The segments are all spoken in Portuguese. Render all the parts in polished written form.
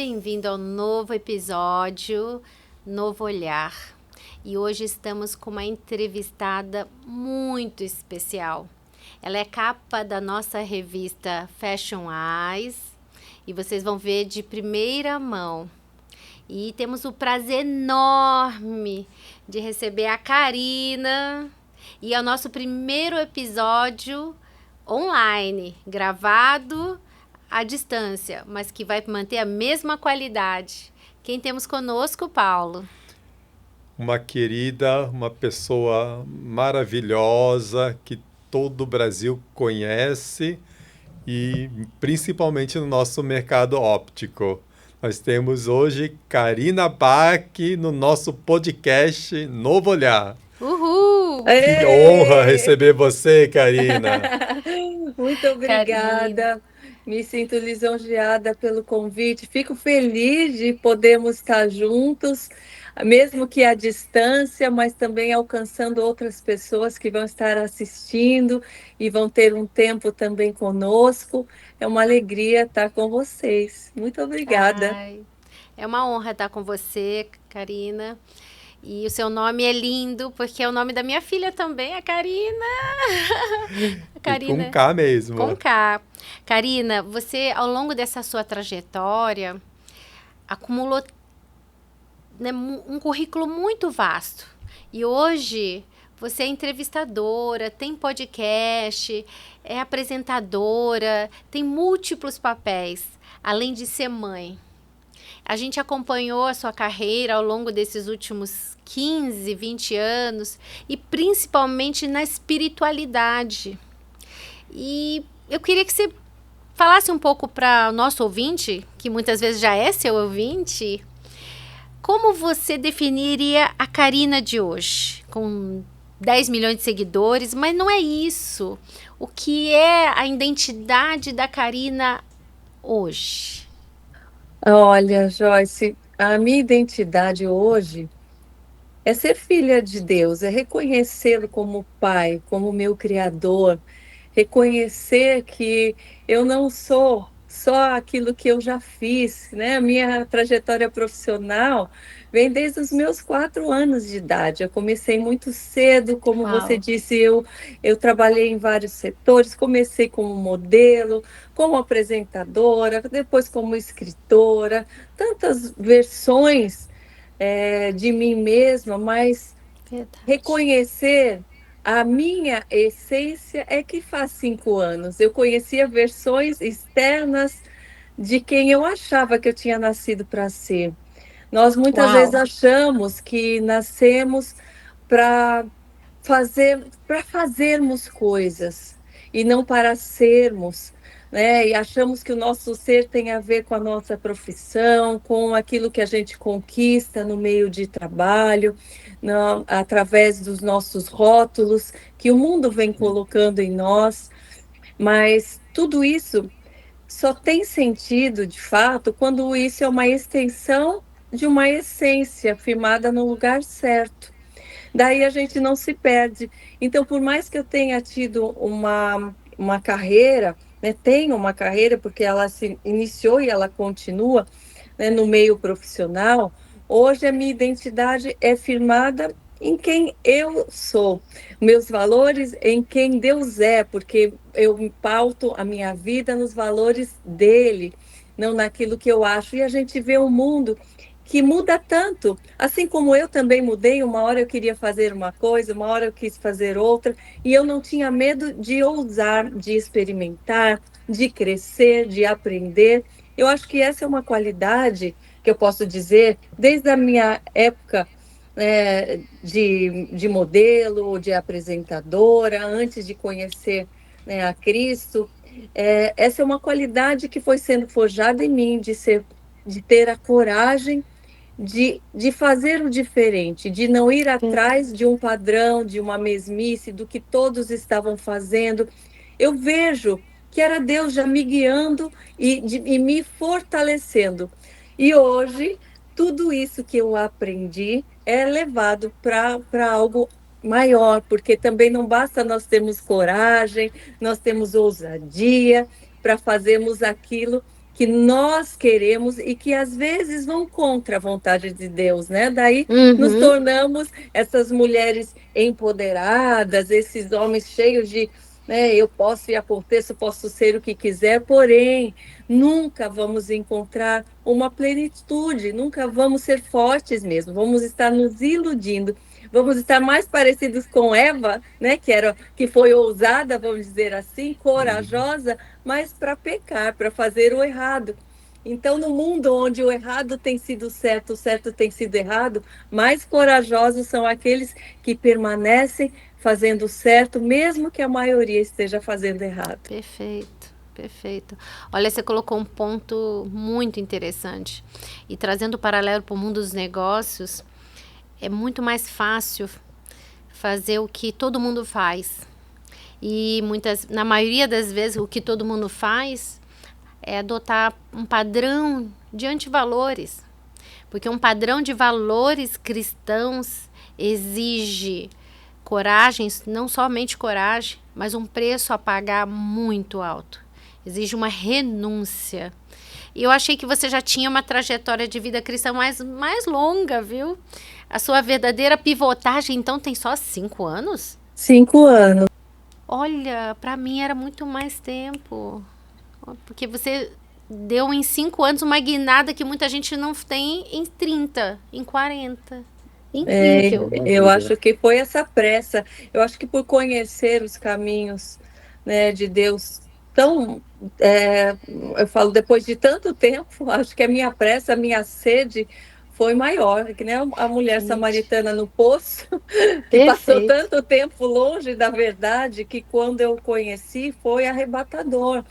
bem-vindo ao novo episódio, Novo Olhar. E hoje estamos com uma entrevistada muito especial. Ela é capa da nossa revista Fashion Eyes e vocês vão ver de primeira mão. E temos o prazer enorme de receber a Karina. E é o nosso primeiro episódio online, gravado à distância, mas que vai manter a mesma qualidade. Quem temos conosco, Paulo? Uma querida, uma pessoa maravilhosa que todo o Brasil conhece e principalmente no nosso mercado óptico. Nós temos hoje Karina Bach no nosso podcast Novo Olhar. Uhul! Que honra receber você, Karina. Muito Karina. obrigada. Me sinto lisonjeada pelo convite. Fico feliz de podermos estar juntos, mesmo que à distância, mas também alcançando outras pessoas que vão estar assistindo e vão ter um tempo também conosco. É uma alegria estar com vocês. Muito obrigada. Ai, é uma honra estar com você, Karina. E o seu nome é lindo, porque é o nome da minha filha também, a Karina. A E com Karina, K com mesmo. K. Karina, você, ao longo dessa sua trajetória, acumulou, né, um currículo muito vasto. E hoje você é entrevistadora, tem podcast, é apresentadora, tem múltiplos papéis, além de ser mãe. A gente acompanhou a sua carreira ao longo desses últimos 15, 20 anos e principalmente na espiritualidade. E eu queria que você falasse um pouco para o nosso ouvinte, que muitas vezes já é seu ouvinte, como você definiria a Karina de hoje? Com 10 milhões de seguidores, mas não é isso. O que é a identidade da Karina hoje? Olha, Joyce, a minha identidade hoje é ser filha de Deus, é reconhecê-lo como Pai, como meu Criador, reconhecer que eu não sou só aquilo que eu já fiz, né? A minha trajetória profissional vem desde os meus 4 anos de idade. Eu comecei muito cedo, como você Uau. disse, eu trabalhei em vários setores, comecei como modelo, como apresentadora, depois como escritora, tantas versões de mim mesma, mas Verdade. reconhecer a minha essência é que faz 5 anos. Eu conhecia versões externas de quem eu achava que eu tinha nascido para ser. Nós muitas vezes Uau. achamos que nascemos para para fazermos coisas e não para sermos, né? E achamos que o nosso ser tem a ver com a nossa profissão, com aquilo que a gente conquista no meio de trabalho, não, através dos nossos rótulos que o mundo vem colocando em nós, mas tudo isso só tem sentido, de fato, quando isso é uma extensão de uma essência firmada no lugar certo. Daí a gente não se perde. Então, por mais que eu tenha tido uma carreira, né, tenho uma carreira, porque ela se iniciou e ela continua, né, no meio profissional, hoje a minha identidade é firmada em quem eu sou, meus valores em quem Deus é, porque eu pauto a minha vida nos valores dele, não naquilo que eu acho. E a gente vê um mundo que muda tanto, assim como eu também mudei. Uma hora eu queria fazer uma coisa, uma hora eu quis fazer outra, e eu não tinha medo de ousar, de experimentar, de crescer, de aprender. Eu acho que essa é uma qualidade que eu posso dizer, desde a minha época de modelo, de apresentadora, antes de conhecer, né, a Cristo. Essa é uma qualidade que foi sendo forjada em mim, de ter a coragem de fazer o diferente, de não ir atrás de um padrão, de uma mesmice, do que todos estavam fazendo. Eu vejo que era Deus já me guiando e me fortalecendo. E hoje, tudo isso que eu aprendi é levado para algo maior, porque também não basta nós termos coragem, nós temos ousadia para fazermos aquilo que nós queremos e que às vezes vão contra a vontade de Deus, né? Daí nos Uhum. tornamos essas mulheres empoderadas, esses homens cheios de, né, eu posso e aconteço, posso ser o que quiser, porém, nunca vamos encontrar uma plenitude, nunca vamos ser fortes mesmo, vamos estar nos iludindo, vamos estar mais parecidos com Eva, né, que foi ousada, vamos dizer assim, Uhum. corajosa, mas para pecar, para fazer o errado. Então, no mundo onde o errado tem sido certo, o certo tem sido errado, mais corajosos são aqueles que permanecem fazendo certo, mesmo que a maioria esteja fazendo errado. Perfeito, perfeito. Olha, você colocou um ponto muito interessante. E trazendo o paralelo para o mundo dos negócios, é muito mais fácil fazer o que todo mundo faz. E na maioria das vezes, o que todo mundo faz é adotar um padrão de antivalores. Porque um padrão de valores cristãos exige coragem, não somente coragem, mas um preço a pagar muito alto. Exige uma renúncia. E eu achei que você já tinha uma trajetória de vida cristã mais longa, viu? A sua verdadeira pivotagem, então, tem só 5 anos? 5 anos. Olha, para mim era muito mais tempo. Porque você deu em 5 anos uma guinada que muita gente não tem em 30, em 40. Incrível. Eu acho que foi essa pressa. Eu acho que por conhecer os caminhos, né, de Deus tão, eu falo, depois de tanto tempo, acho que a minha pressa, a minha sede foi maior, que nem a mulher Gente, samaritana no poço, que passou perfeito. tanto tempo longe da verdade, que quando eu conheci foi arrebatador.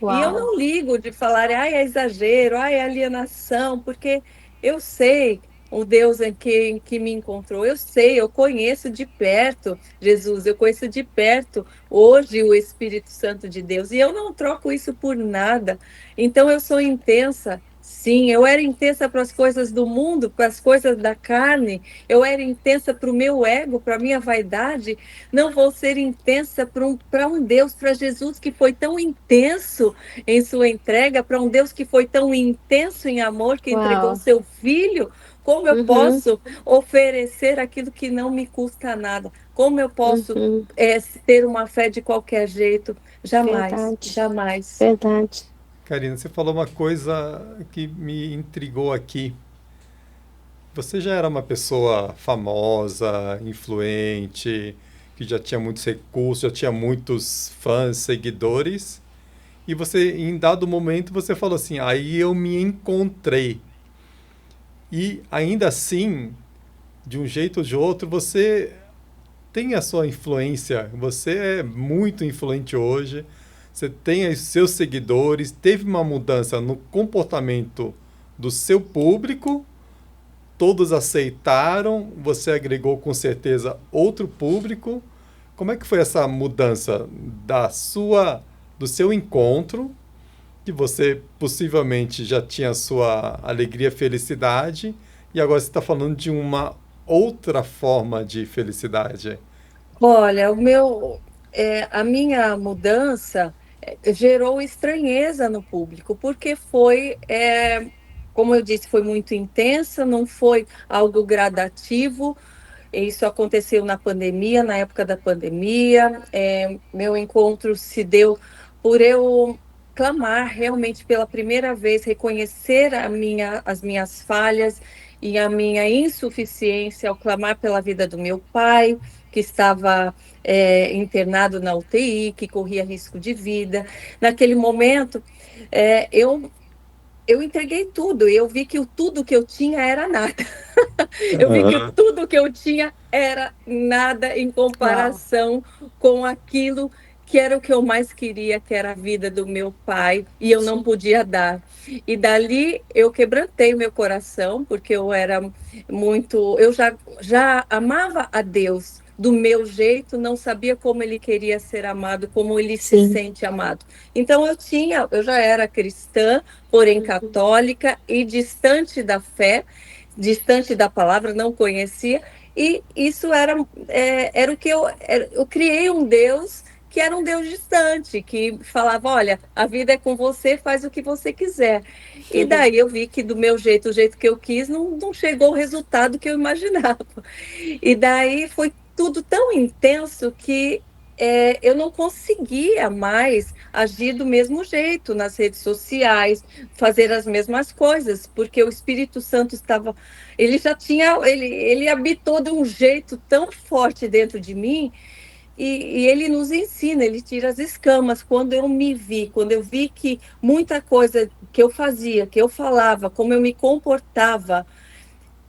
E eu Uau. não ligo de falar, ai, é exagero, ai, é alienação, porque eu sei o Deus em que me encontrou. Eu sei, eu conheço de perto Jesus, eu conheço de perto hoje o Espírito Santo de Deus, e eu não troco isso por nada. Então eu sou intensa. Sim, eu era intensa para as coisas do mundo, para as coisas da carne, eu era intensa para o meu ego, para a minha vaidade. Não vou ser intensa para um Deus, para Jesus que foi tão intenso em sua entrega, para um Deus que foi tão intenso em amor, que entregou Uau. seu filho. Como eu Uhum, posso oferecer aquilo que não me custa nada? Como eu posso uhum. ter uma fé de qualquer jeito? Jamais, Verdade, jamais. verdade. Karina, você falou uma coisa que me intrigou aqui. Você já era uma pessoa famosa, influente, que já tinha muitos recursos, já tinha muitos fãs, seguidores, e você, em dado momento, você falou assim: aí eu me encontrei. E ainda assim, de um jeito ou de outro, você tem a sua influência, você é muito influente hoje, você tem os seus seguidores, teve uma mudança no comportamento do seu público, todos aceitaram, você agregou com certeza outro público. Como é que foi essa mudança do seu encontro, que você possivelmente já tinha a sua alegria, felicidade, e agora você está falando de uma outra forma de felicidade? Olha, a minha mudança gerou estranheza no público, porque como eu disse, foi muito intensa, não foi algo gradativo. Isso aconteceu na pandemia, na época da pandemia. Meu encontro se deu por eu clamar realmente pela primeira vez, reconhecer as minhas falhas e a minha insuficiência ao clamar pela vida do meu pai, que estava internado na UTI, que corria risco de vida. Naquele momento, eu entreguei tudo, e eu vi que tudo que eu tinha era nada. Eu vi que Aham. tudo que eu tinha era nada em Uau. comparação com aquilo que era o que eu mais queria, que era a vida do meu pai, e eu não Sim. podia dar. E dali eu quebrantei o meu coração, porque eu já amava a Deus do meu jeito, não sabia como ele queria ser amado, como ele se Sim. sente amado. Então eu já era cristã, porém católica e distante da fé, distante da palavra, não conhecia, e isso era o que eu criei um Deus que era um Deus distante, que falava, olha, a vida é com você, faz o que você quiser. E daí eu vi que do meu jeito, o jeito que eu quis, não chegou o resultado que eu imaginava. E daí foi tudo tão intenso que eu não conseguia mais agir do mesmo jeito nas redes sociais, fazer as mesmas coisas, porque o Espírito Santo estava, ele já tinha, ele habitou de um jeito tão forte dentro de mim, e ele nos ensina, ele tira as escamas. Quando eu me vi, quando eu vi que muita coisa que eu fazia, que eu falava, como eu me comportava,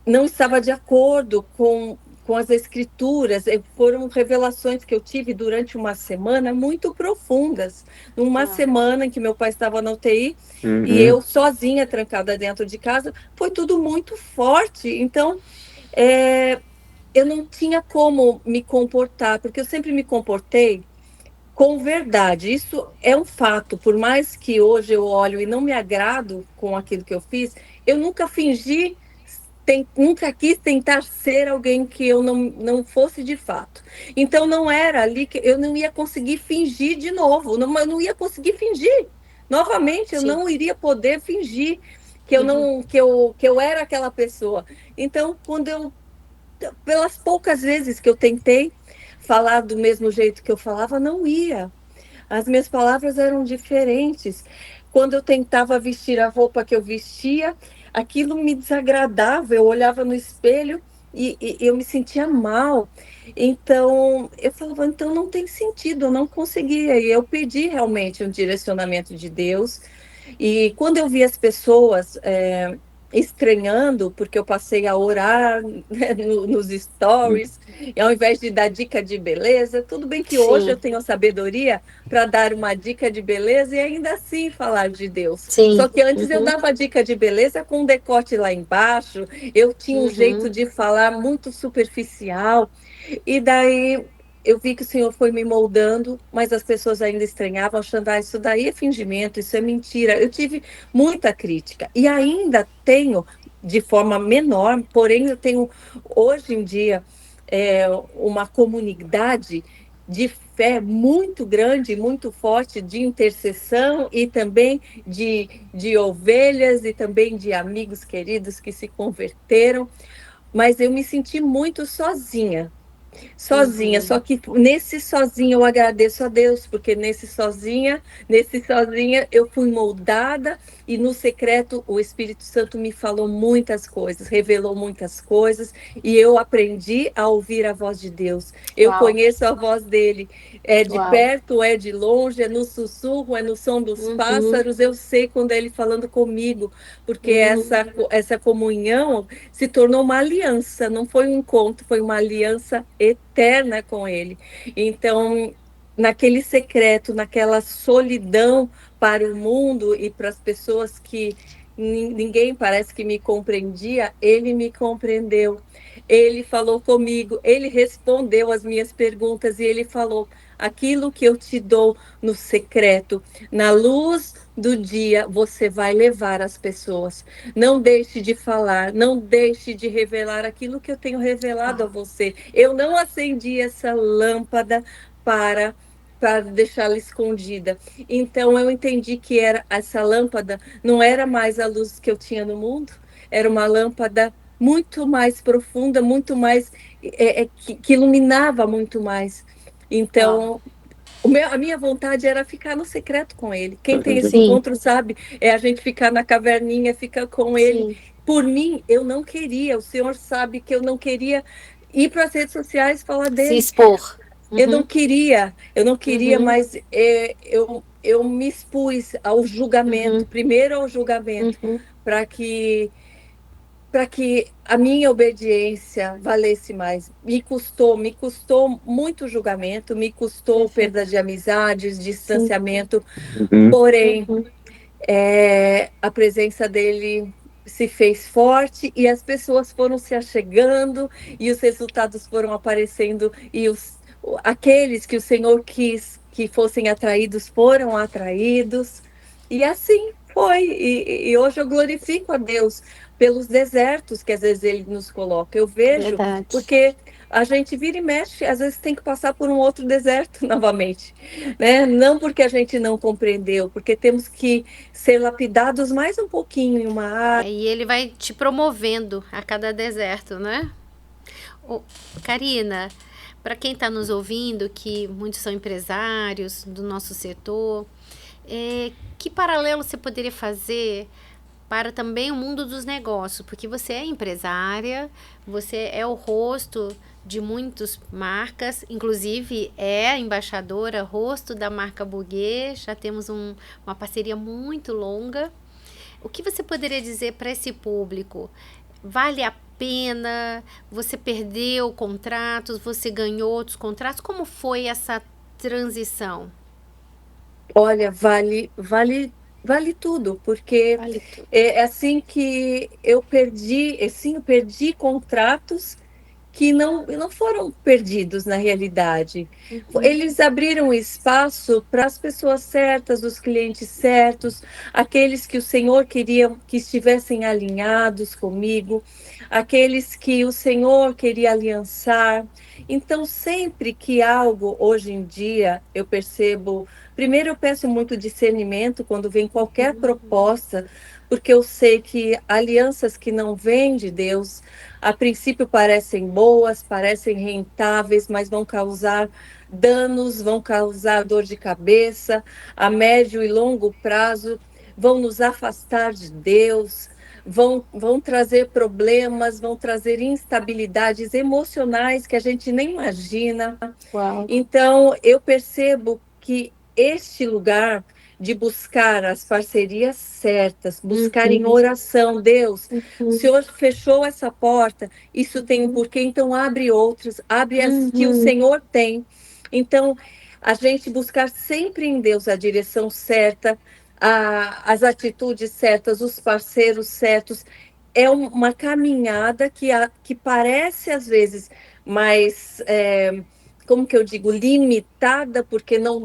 não estava de acordo com as escrituras. Foram revelações que eu tive durante uma semana muito profundas. Numa semana em que meu pai estava na UTI e eu sozinha, trancada dentro de casa, foi tudo muito forte. Então, eu não tinha como me comportar, porque eu sempre me comportei com verdade. Isso é um fato. Por mais que hoje eu olho e não me agrado com aquilo que eu fiz, eu nunca fingi, nunca quis tentar ser alguém que eu não fosse de fato. Então não era ali que eu não ia conseguir fingir de novo, eu não ia conseguir fingir. Novamente, eu não iria poder fingir que eu não que eu era aquela pessoa. Então, pelas poucas vezes que eu tentei falar do mesmo jeito que eu falava, não ia. As minhas palavras eram diferentes. Quando eu tentava vestir a roupa que eu vestia, aquilo me desagradava. Eu olhava no espelho e eu me sentia mal. Então, eu falava, então não tem sentido, eu não conseguia. E eu pedi realmente um direcionamento de Deus. E quando eu vi as pessoas estranhando, porque eu passei a orar, né, nos stories, e ao invés de dar dica de beleza, tudo bem que hoje eu tenho a sabedoria para dar uma dica de beleza e ainda assim falar de Deus. Só que antes eu dava dica de beleza com um decote lá embaixo, eu tinha um jeito de falar muito superficial, e daí eu vi que o Senhor foi me moldando, mas as pessoas ainda estranhavam, achando, isso daí é fingimento, isso é mentira. Eu tive muita crítica. E ainda tenho, de forma menor, porém eu tenho, hoje em dia, uma comunidade de fé muito grande, muito forte, de intercessão e também de ovelhas e também de amigos queridos que se converteram. Mas eu me senti muito sozinha, só que nesse sozinha eu agradeço a Deus, porque nesse sozinha eu fui moldada e no secreto o Espírito Santo me falou muitas coisas, revelou muitas coisas e eu aprendi a ouvir a voz de Deus. Eu conheço a voz dele, é de perto, é de longe, é no sussurro, é no som dos pássaros, eu sei quando é ele falando comigo, porque essa comunhão se tornou uma aliança, não foi um encontro, foi uma aliança eterna com ele. Então, naquele secreto, naquela solidão para o mundo e para as pessoas que ninguém parece que me compreendia, ele me compreendeu. Ele falou comigo, ele respondeu as minhas perguntas e ele falou: aquilo que eu te dou no secreto, na luz do dia, você vai levar as pessoas. Não deixe de falar, não deixe de revelar aquilo que eu tenho revelado a você. Eu não acendi essa lâmpada para deixá-la escondida. Então eu entendi que essa lâmpada não era mais a luz que eu tinha no mundo, era uma lâmpada muito mais profunda, muito mais que iluminava muito mais. Então, a minha vontade era ficar no secreto com ele. Quem tem esse encontro sabe, é a gente ficar na caverninha, ficar com ele. Por mim, eu não queria. O Senhor sabe que eu não queria ir para as redes sociais falar dele. Se expor. Eu não queria, mas eu me expus ao julgamento, primeiro ao julgamento, para que a minha obediência valesse mais. Me custou muito julgamento, me custou perda de amizades, distanciamento, porém, a presença dele se fez forte e as pessoas foram se achegando e os resultados foram aparecendo e aqueles que o Senhor quis que fossem atraídos foram atraídos e assim foi. E hoje eu glorifico a Deus pelos desertos que às vezes ele nos coloca. Eu vejo, porque a gente vira e mexe, às vezes tem que passar por um outro deserto novamente, né? Não porque a gente não compreendeu, porque temos que ser lapidados mais um pouquinho em uma área. E ele vai te promovendo a cada deserto, né? Ô, Karina, para quem está nos ouvindo, que muitos são empresários do nosso setor, que paralelo você poderia fazer para também o mundo dos negócios? Porque você é empresária, você é o rosto de muitas marcas, inclusive é a embaixadora, rosto da marca Buguê, já temos uma parceria muito longa. O que você poderia dizer para esse público? Vale a pena? Você perdeu contratos? Você ganhou outros contratos? Como foi essa transição? Olha, vale tudo, porque Vale tudo. é assim que eu perdi contratos que não foram perdidos na realidade. Eles abriram espaço para as pessoas certas, os clientes certos, aqueles que o Senhor queria que estivessem alinhados comigo, aqueles que o Senhor queria aliançar. Então, sempre que algo hoje em dia eu percebo, primeiro eu peço muito discernimento quando vem qualquer proposta, porque eu sei que alianças que não vêm de Deus, a princípio parecem boas, parecem rentáveis, mas vão causar danos, vão causar dor de cabeça, a médio e longo prazo, vão nos afastar de Deus, vão trazer problemas, vão trazer instabilidades emocionais que a gente nem imagina. Uau. Então, eu percebo que este lugar de buscar as parcerias certas, buscar em oração, Deus, o Senhor fechou essa porta, isso tem um porquê, então abre outras, abre as que o Senhor tem. Então, a gente buscar sempre em Deus a direção certa, as atitudes certas, os parceiros certos, é uma caminhada que parece às vezes mais como que eu digo, limitada, porque não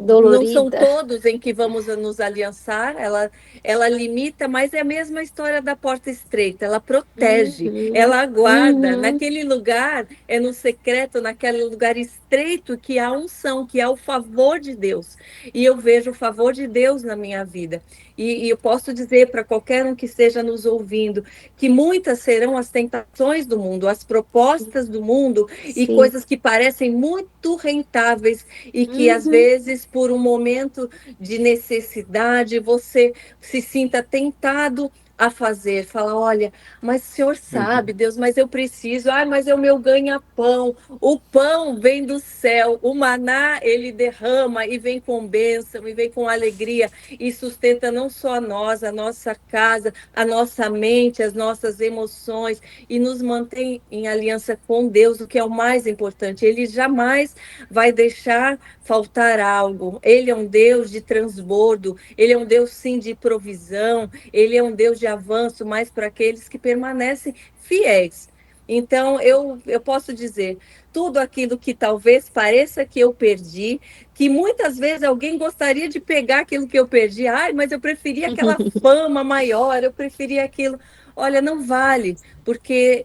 são todos em que vamos nos aliançar, ela limita, mas é a mesma história da porta estreita, ela protege, ela aguarda, naquele lugar, é no secreto, naquele lugar estreito que há unção, que há o favor de Deus, e eu vejo o favor de Deus na minha vida, e eu posso dizer para qualquer um que esteja nos ouvindo, que muitas serão as tentações do mundo, as propostas do mundo, e coisas que parecem muito rentáveis e que às vezes por um momento de necessidade você se sinta tentado a fazer, fala, olha, mas o senhor sabe, Deus, mas eu preciso, mas é o meu ganha-pão, o pão vem do céu, o maná ele derrama e vem com bênção, e vem com alegria, e sustenta não só nós, a nossa casa, a nossa mente, as nossas emoções, e nos mantém em aliança com Deus, o que é o mais importante, ele jamais vai deixar faltar algo, ele é um Deus de transbordo, ele é um Deus sim de provisão, ele é um Deus de avanço, mas para aqueles que permanecem fiéis. Então, eu posso dizer, tudo aquilo que talvez pareça que eu perdi, que muitas vezes alguém gostaria de pegar aquilo que eu perdi, mas eu preferia aquela fama maior, eu preferia aquilo. Olha, não vale, porque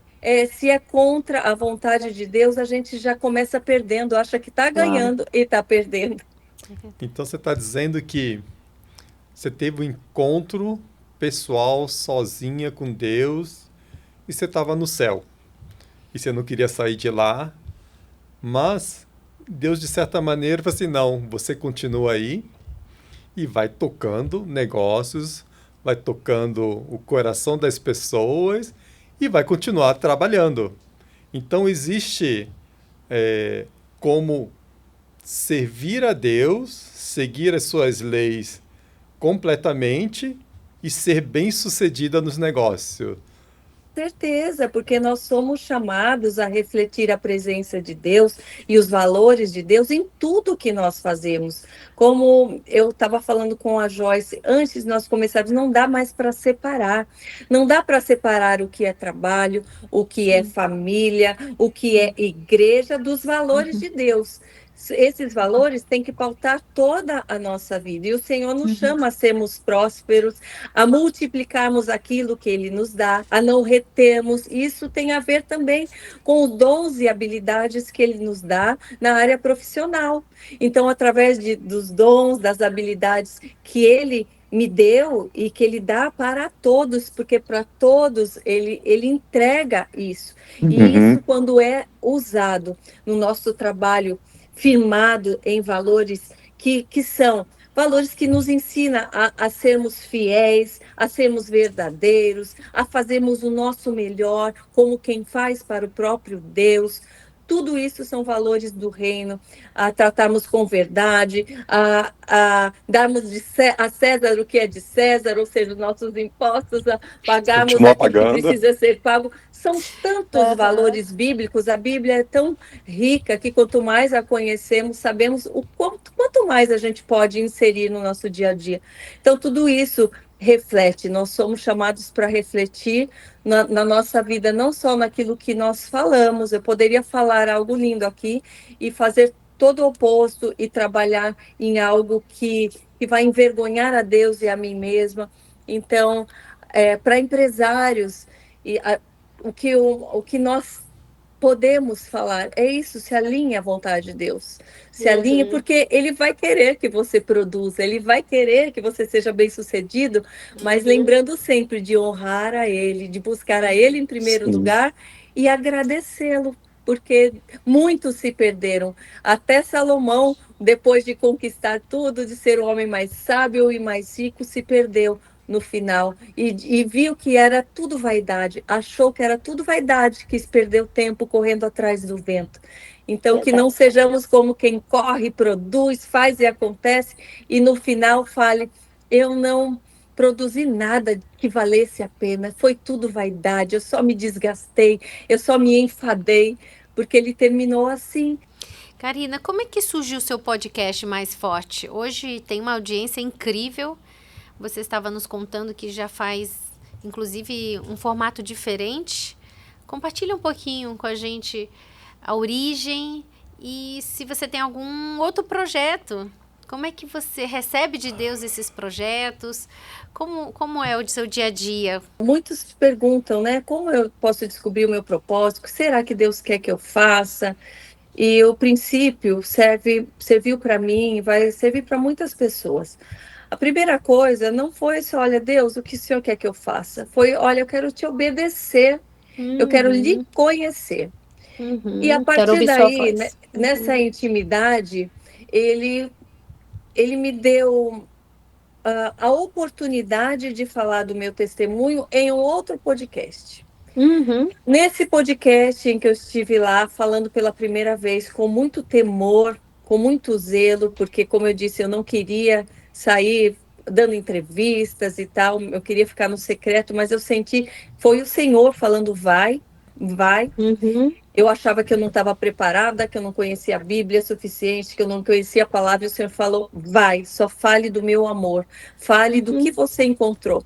se é contra a vontade de Deus, a gente já começa perdendo, acha que está ganhando e está perdendo. Então você está dizendo que você teve um encontro pessoal sozinha com Deus e você estava no céu. E você não queria sair de lá, mas Deus, de certa maneira, falou assim, não, você continua aí e vai tocando negócios, vai tocando o coração das pessoas e vai continuar trabalhando. Então existe como servir a Deus, seguir as suas leis completamente e ser bem-sucedida nos negócios. Certeza, porque nós somos chamados a refletir a presença de Deus e os valores de Deus em tudo que nós fazemos. Como eu estava falando com a Joyce, antes de nós começarmos, não dá mais para separar. Não dá para separar o que é trabalho, o que é família, o que é igreja dos valores de Deus. esses valores têm que pautar toda a nossa vida. E o Senhor nos chama a sermos prósperos, a multiplicarmos aquilo que Ele nos dá, a não retermos. Isso tem a ver também com os dons e habilidades que Ele nos dá na área profissional. Então, através dos dons, das habilidades que Ele me deu e que Ele dá para todos, porque para todos ele entrega isso. E isso, quando é usado no nosso trabalho, firmado em valores que são valores que nos ensinam a sermos fiéis, a sermos verdadeiros, a fazermos o nosso melhor, como quem faz para o próprio Deus. Tudo isso são valores do reino, a tratarmos com verdade, a darmos a César o que é de César, ou seja, os nossos impostos, a pagarmos Continuar aquilo que pagando. precisa ser pago. São tantos valores bíblicos, a Bíblia é tão rica que quanto mais a conhecemos, sabemos o quanto mais a gente pode inserir no nosso dia a dia. Então, tudo isso reflete, nós somos chamados para refletir na nossa vida, não só naquilo que nós falamos. Eu poderia falar algo lindo aqui e fazer todo o oposto e trabalhar em algo que vai envergonhar a Deus e a mim mesma. Então, para empresários, o que nós podemos falar é isso, se alinhe à vontade de Deus, se alinhe, porque Ele vai querer que você produza, Ele vai querer que você seja bem-sucedido, mas lembrando sempre de honrar a Ele, de buscar a Ele em primeiro lugar e agradecê-lo, porque muitos se perderam. Até Salomão, depois de conquistar tudo, de ser o homem mais sábio e mais rico, se perdeu no final e viu que era tudo vaidade, achou que era tudo vaidade, quis perder o tempo correndo atrás do vento. Então, que não sejamos como quem corre, produz, faz e acontece, e no final fale, eu não produzi nada que valesse a pena, foi tudo vaidade, eu só me desgastei, eu só me enfadei, porque ele terminou assim. Karina, como é que surgiu o seu podcast Mais Forte? Hoje tem uma audiência incrível. Você estava nos contando que já faz, inclusive, um formato diferente. Compartilha um pouquinho com a gente a origem e se você tem algum outro projeto. Como é que você recebe de Deus esses projetos? Como é o seu dia a dia? Muitos perguntam, né? Como eu posso descobrir o meu propósito? O que será que Deus quer que eu faça? E o princípio serviu para mim, vai servir para muitas pessoas. A primeira coisa não foi só, olha, Deus, o que o Senhor quer que eu faça? Foi, olha, eu quero te obedecer, eu quero lhe conhecer. E a partir daí, né, nessa intimidade, ele me deu a oportunidade de falar do meu testemunho em um outro podcast. Nesse podcast em que eu estive lá falando pela primeira vez com muito temor, com muito zelo, porque, como eu disse, eu não queria sair dando entrevistas e tal, eu queria ficar no secreto, mas eu senti, foi o Senhor falando, vai, vai. Eu achava que eu não estava preparada, que eu não conhecia a Bíblia suficiente, que eu não conhecia a palavra, e o Senhor falou, vai, só fale do meu amor, fale do que você encontrou.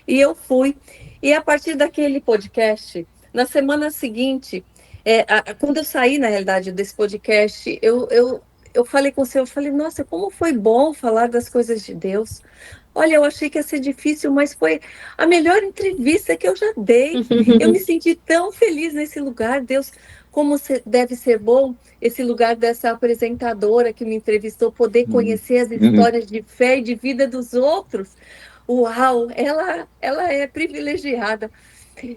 E eu fui. E a partir daquele podcast, na semana seguinte, quando eu saí, na realidade, desse podcast, eu falei com o Senhor, eu falei, nossa, como foi bom falar das coisas de Deus. Olha, eu achei que ia ser difícil, mas foi a melhor entrevista que eu já dei. Eu me senti tão feliz nesse lugar. Deus, como deve ser bom esse lugar dessa apresentadora que me entrevistou, poder conhecer as histórias de fé e de vida dos outros. Uau, ela é privilegiada.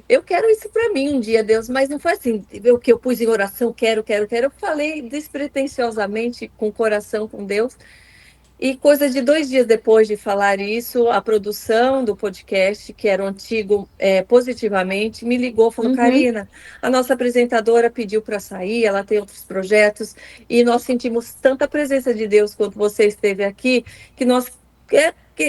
Eu quero isso para mim um dia, Deus, mas não foi assim, o que eu pus em oração, quero. Eu falei despretensiosamente, com o coração com Deus. E coisa de 2 dias depois de falar isso, a produção do podcast, que era o antigo Positivamente, me ligou, falou, Karina, a nossa apresentadora pediu para sair, ela tem outros projetos, e nós sentimos tanta presença de Deus quando você esteve aqui, que nós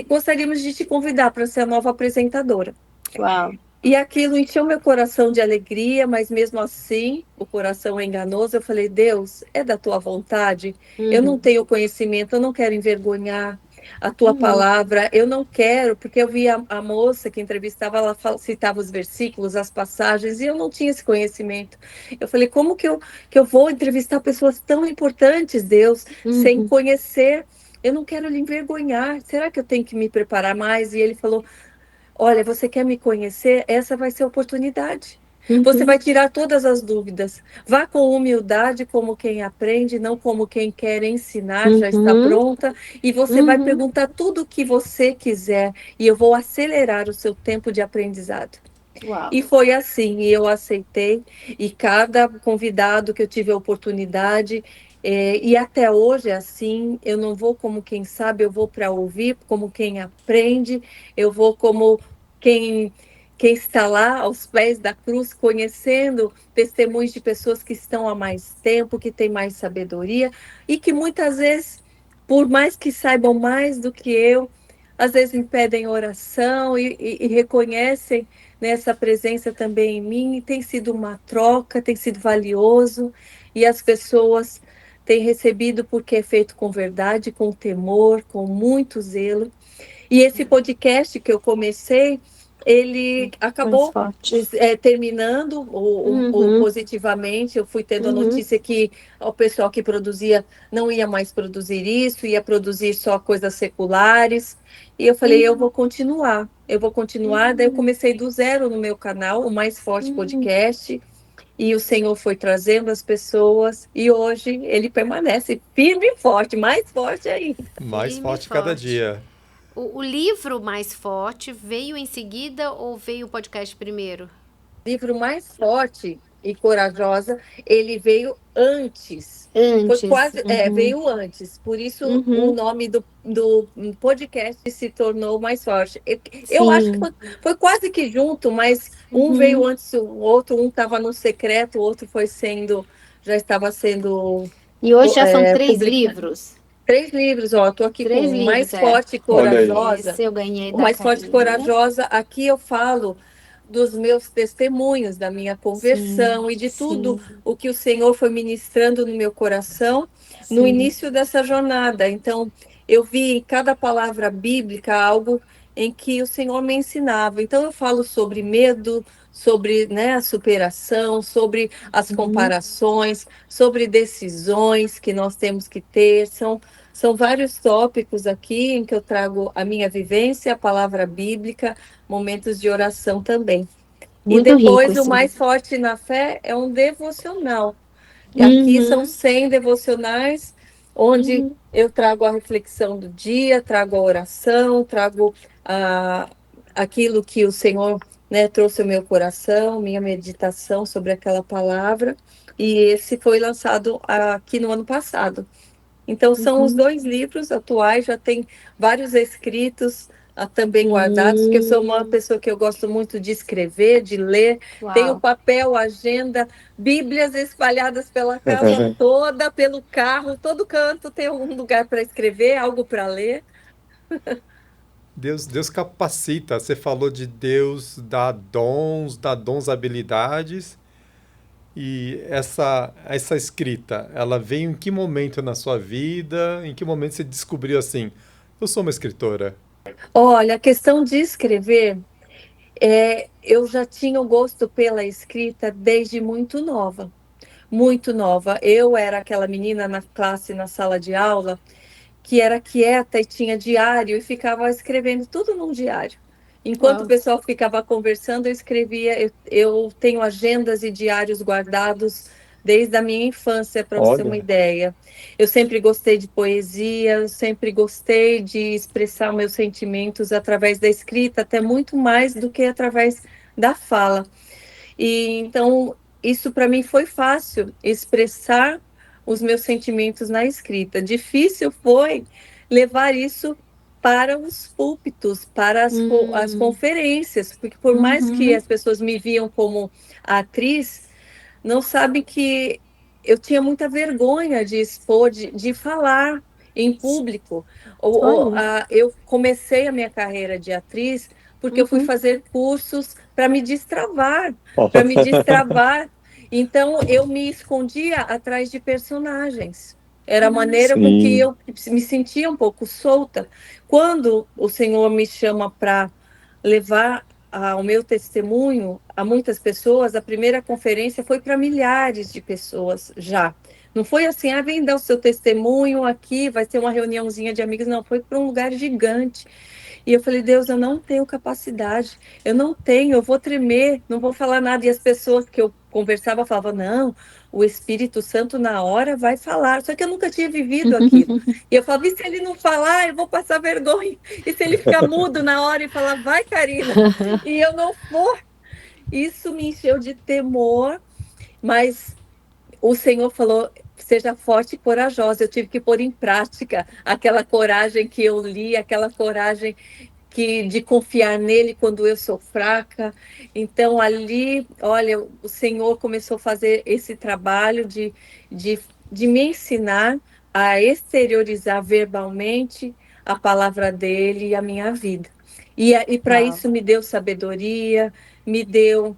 gostaríamos de te convidar para ser a nova apresentadora. Uau! E aquilo encheu meu coração de alegria, mas mesmo assim, o coração é enganoso. Eu falei, Deus, é da tua vontade? Eu não tenho conhecimento, eu não quero envergonhar. a tua palavra. Eu não quero, porque eu vi a moça que entrevistava, ela citava os versículos, as passagens, e eu não tinha esse conhecimento. Eu falei, como que eu vou entrevistar pessoas tão importantes, Deus, sem conhecer? Eu não quero lhe envergonhar. Será que eu tenho que me preparar mais? E ele falou, olha, você quer me conhecer? Essa vai ser a oportunidade. Você vai tirar todas as dúvidas. Vá com humildade, como quem aprende, não como quem quer ensinar, já está pronta. E você vai perguntar tudo o que você quiser. E eu vou acelerar o seu tempo de aprendizado. Uau. E foi assim, e eu aceitei. E cada convidado que eu tive a oportunidade, e até hoje é assim, eu não vou como quem sabe, eu vou para ouvir, como quem aprende, eu vou como quem, quem está lá aos pés da cruz, conhecendo testemunhos de pessoas que estão há mais tempo, que têm mais sabedoria, e que muitas vezes, por mais que saibam mais do que eu, às vezes me pedem oração e reconhecem nessa presença também em mim, e tem sido uma troca, tem sido valioso, e as pessoas têm recebido porque é feito com verdade, com temor, com muito zelo. E esse podcast que eu comecei, ele acabou terminando positivamente. Eu fui tendo a notícia que o pessoal que produzia não ia mais produzir isso, ia produzir só coisas seculares. E eu falei, eu vou continuar. Daí eu comecei do zero no meu canal, o Mais Forte Podcast. E o Senhor foi trazendo as pessoas, e hoje ele permanece firme e forte, mais forte ainda. Mais Firme e forte cada forte. dia. O livro Mais Forte veio em seguida ou veio o podcast primeiro? Livro Mais Forte e Corajosa, ele veio antes. Antes. Foi quase, veio antes. Por isso o nome do podcast se tornou Mais Forte. Eu acho que foi quase que junto, mas um veio antes do outro, um estava no secreto, o outro já estava sendo. E hoje já são 3 livros? 3 livros, ó, tô aqui 3 com livros, Mais Forte e Corajosa. Esse eu ganhei O da Mais Forte e Karina. Corajosa, aqui eu falo dos meus testemunhos, da minha conversão e de tudo o que o Senhor foi ministrando no meu coração no início dessa jornada. Então, eu vi em cada palavra bíblica algo em que o Senhor me ensinava. Então, eu falo sobre medo, sobre, né, a superação, sobre as comparações, sobre decisões que nós temos que ter. São vários tópicos aqui em que eu trago a minha vivência, a palavra bíblica, momentos de oração também. Muito e depois rico, o sim. Mais Forte na Fé é um devocional. E aqui são 100 devocionais, onde eu trago a reflexão do dia, trago a oração, trago aquilo que o Senhor, né, trouxe ao meu coração, minha meditação sobre aquela palavra. E esse foi lançado aqui no ano passado. Então, são os 2 livros atuais, já tem vários escritos também guardados, porque eu sou uma pessoa que eu gosto muito de escrever, de ler. Uau. Tenho papel, agenda, bíblias espalhadas pela casa toda, pelo carro, todo canto tem algum lugar para escrever, algo para ler. Deus capacita. Você falou de Deus dá dons, habilidades. E essa escrita, ela veio em que momento na sua vida? Em que momento você descobriu assim, eu sou uma escritora? Olha, a questão de escrever, eu já tinha o gosto pela escrita desde muito nova. Muito nova. Eu era aquela menina na classe, na sala de aula, que era quieta e tinha diário e ficava escrevendo tudo num diário. Enquanto o pessoal ficava conversando, eu escrevia. Eu tenho agendas e diários guardados desde a minha infância, para você ter uma ideia. Eu sempre gostei de poesia, eu sempre gostei de expressar meus sentimentos através da escrita, até muito mais do que através da fala. E então, isso para mim foi fácil, expressar os meus sentimentos na escrita. Difícil foi levar isso para os púlpitos, para as conferências, porque por mais que as pessoas me viam como atriz, não sabem que eu tinha muita vergonha de expor, de falar em público. Eu comecei a minha carreira de atriz porque eu fui fazer cursos para me destravar, Então, eu me escondia atrás de personagens. Era a maneira com que eu me sentia um pouco solta. Quando o Senhor me chama para levar o meu testemunho a muitas pessoas, a primeira conferência foi para milhares de pessoas já. Não foi assim, vem dar o seu testemunho aqui, vai ter uma reuniãozinha de amigos. Não, foi para um lugar gigante. E eu falei, Deus, eu não tenho capacidade, eu não tenho, eu vou tremer, não vou falar nada. E as pessoas que eu conversava falavam, não, o Espírito Santo na hora vai falar. Só que eu nunca tinha vivido aquilo. E eu falava, e se ele não falar, eu vou passar vergonha. E se ele ficar mudo na hora e falar, vai, Karina, e eu não for. Isso me encheu de temor, mas o Senhor falou, seja forte e corajosa. Eu tive que pôr em prática aquela coragem que eu li, aquela coragem de confiar nele quando eu sou fraca. Então, ali, olha, o Senhor começou a fazer esse trabalho de, de me ensinar a exteriorizar verbalmente a palavra dele e a minha vida. E para Uau. isso me deu sabedoria, me deu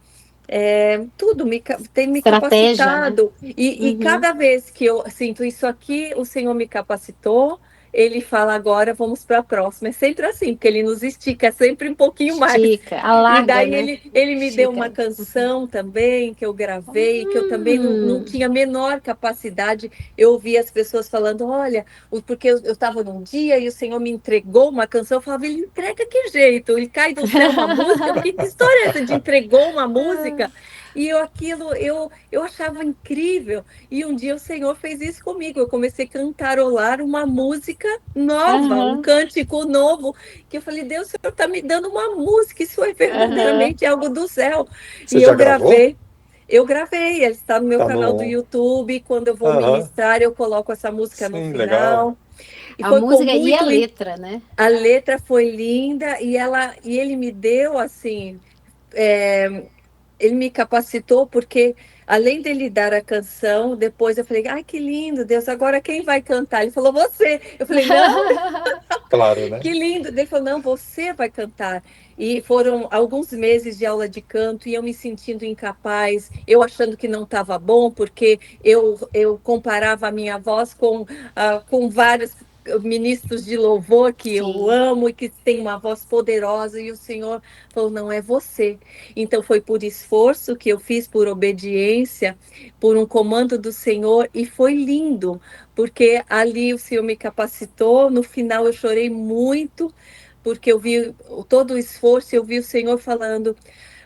tudo, tem me Estratégia, né? capacitado. E cada vez que eu sinto isso aqui, o Senhor me capacitou. Ele fala, agora vamos para a próxima. É sempre assim, porque ele nos estica, é sempre um pouquinho mais. Estica, E alarga, daí né? ele me deu uma Estica. canção também, que eu gravei, que eu também não Hum, tinha a menor capacidade. Eu ouvi as pessoas falando, olha, porque eu estava num dia e o Senhor me entregou uma canção. Eu falava, ele entrega que jeito? Ele cai do céu uma música? Que história é essa de entregou uma música? E eu achava incrível. E um dia o Senhor fez isso comigo. Eu comecei a cantarolar uma música nova, um aham, cântico novo, que eu falei, Deus, o Senhor está me dando uma música, isso é aham. verdadeiramente algo do céu. Você E já gravou? eu gravei, ele está no meu Tá canal do no. YouTube. Quando eu vou Aham. ministrar, eu coloco essa música no Sim, legal. final. E A foi com música e a muito. letra, né? A letra foi linda e ele me deu assim. é, Ele me capacitou porque, além dele dar a canção, depois eu falei, ai, que lindo, Deus, agora quem vai cantar? Ele falou, você. Eu falei, não, Claro, né? que lindo. Ele falou, não, você vai cantar. E foram alguns meses de aula de canto e eu me sentindo incapaz, eu achando que não estava bom, porque eu comparava a minha voz com vários ministros de louvor que eu Sim. amo e que tem uma voz poderosa, e o Senhor falou, não é você. Então foi por esforço que eu fiz, por obediência, por um comando do Senhor, e foi lindo, porque ali o Senhor me capacitou. No final eu chorei muito, porque eu vi todo o esforço, eu vi o Senhor falando,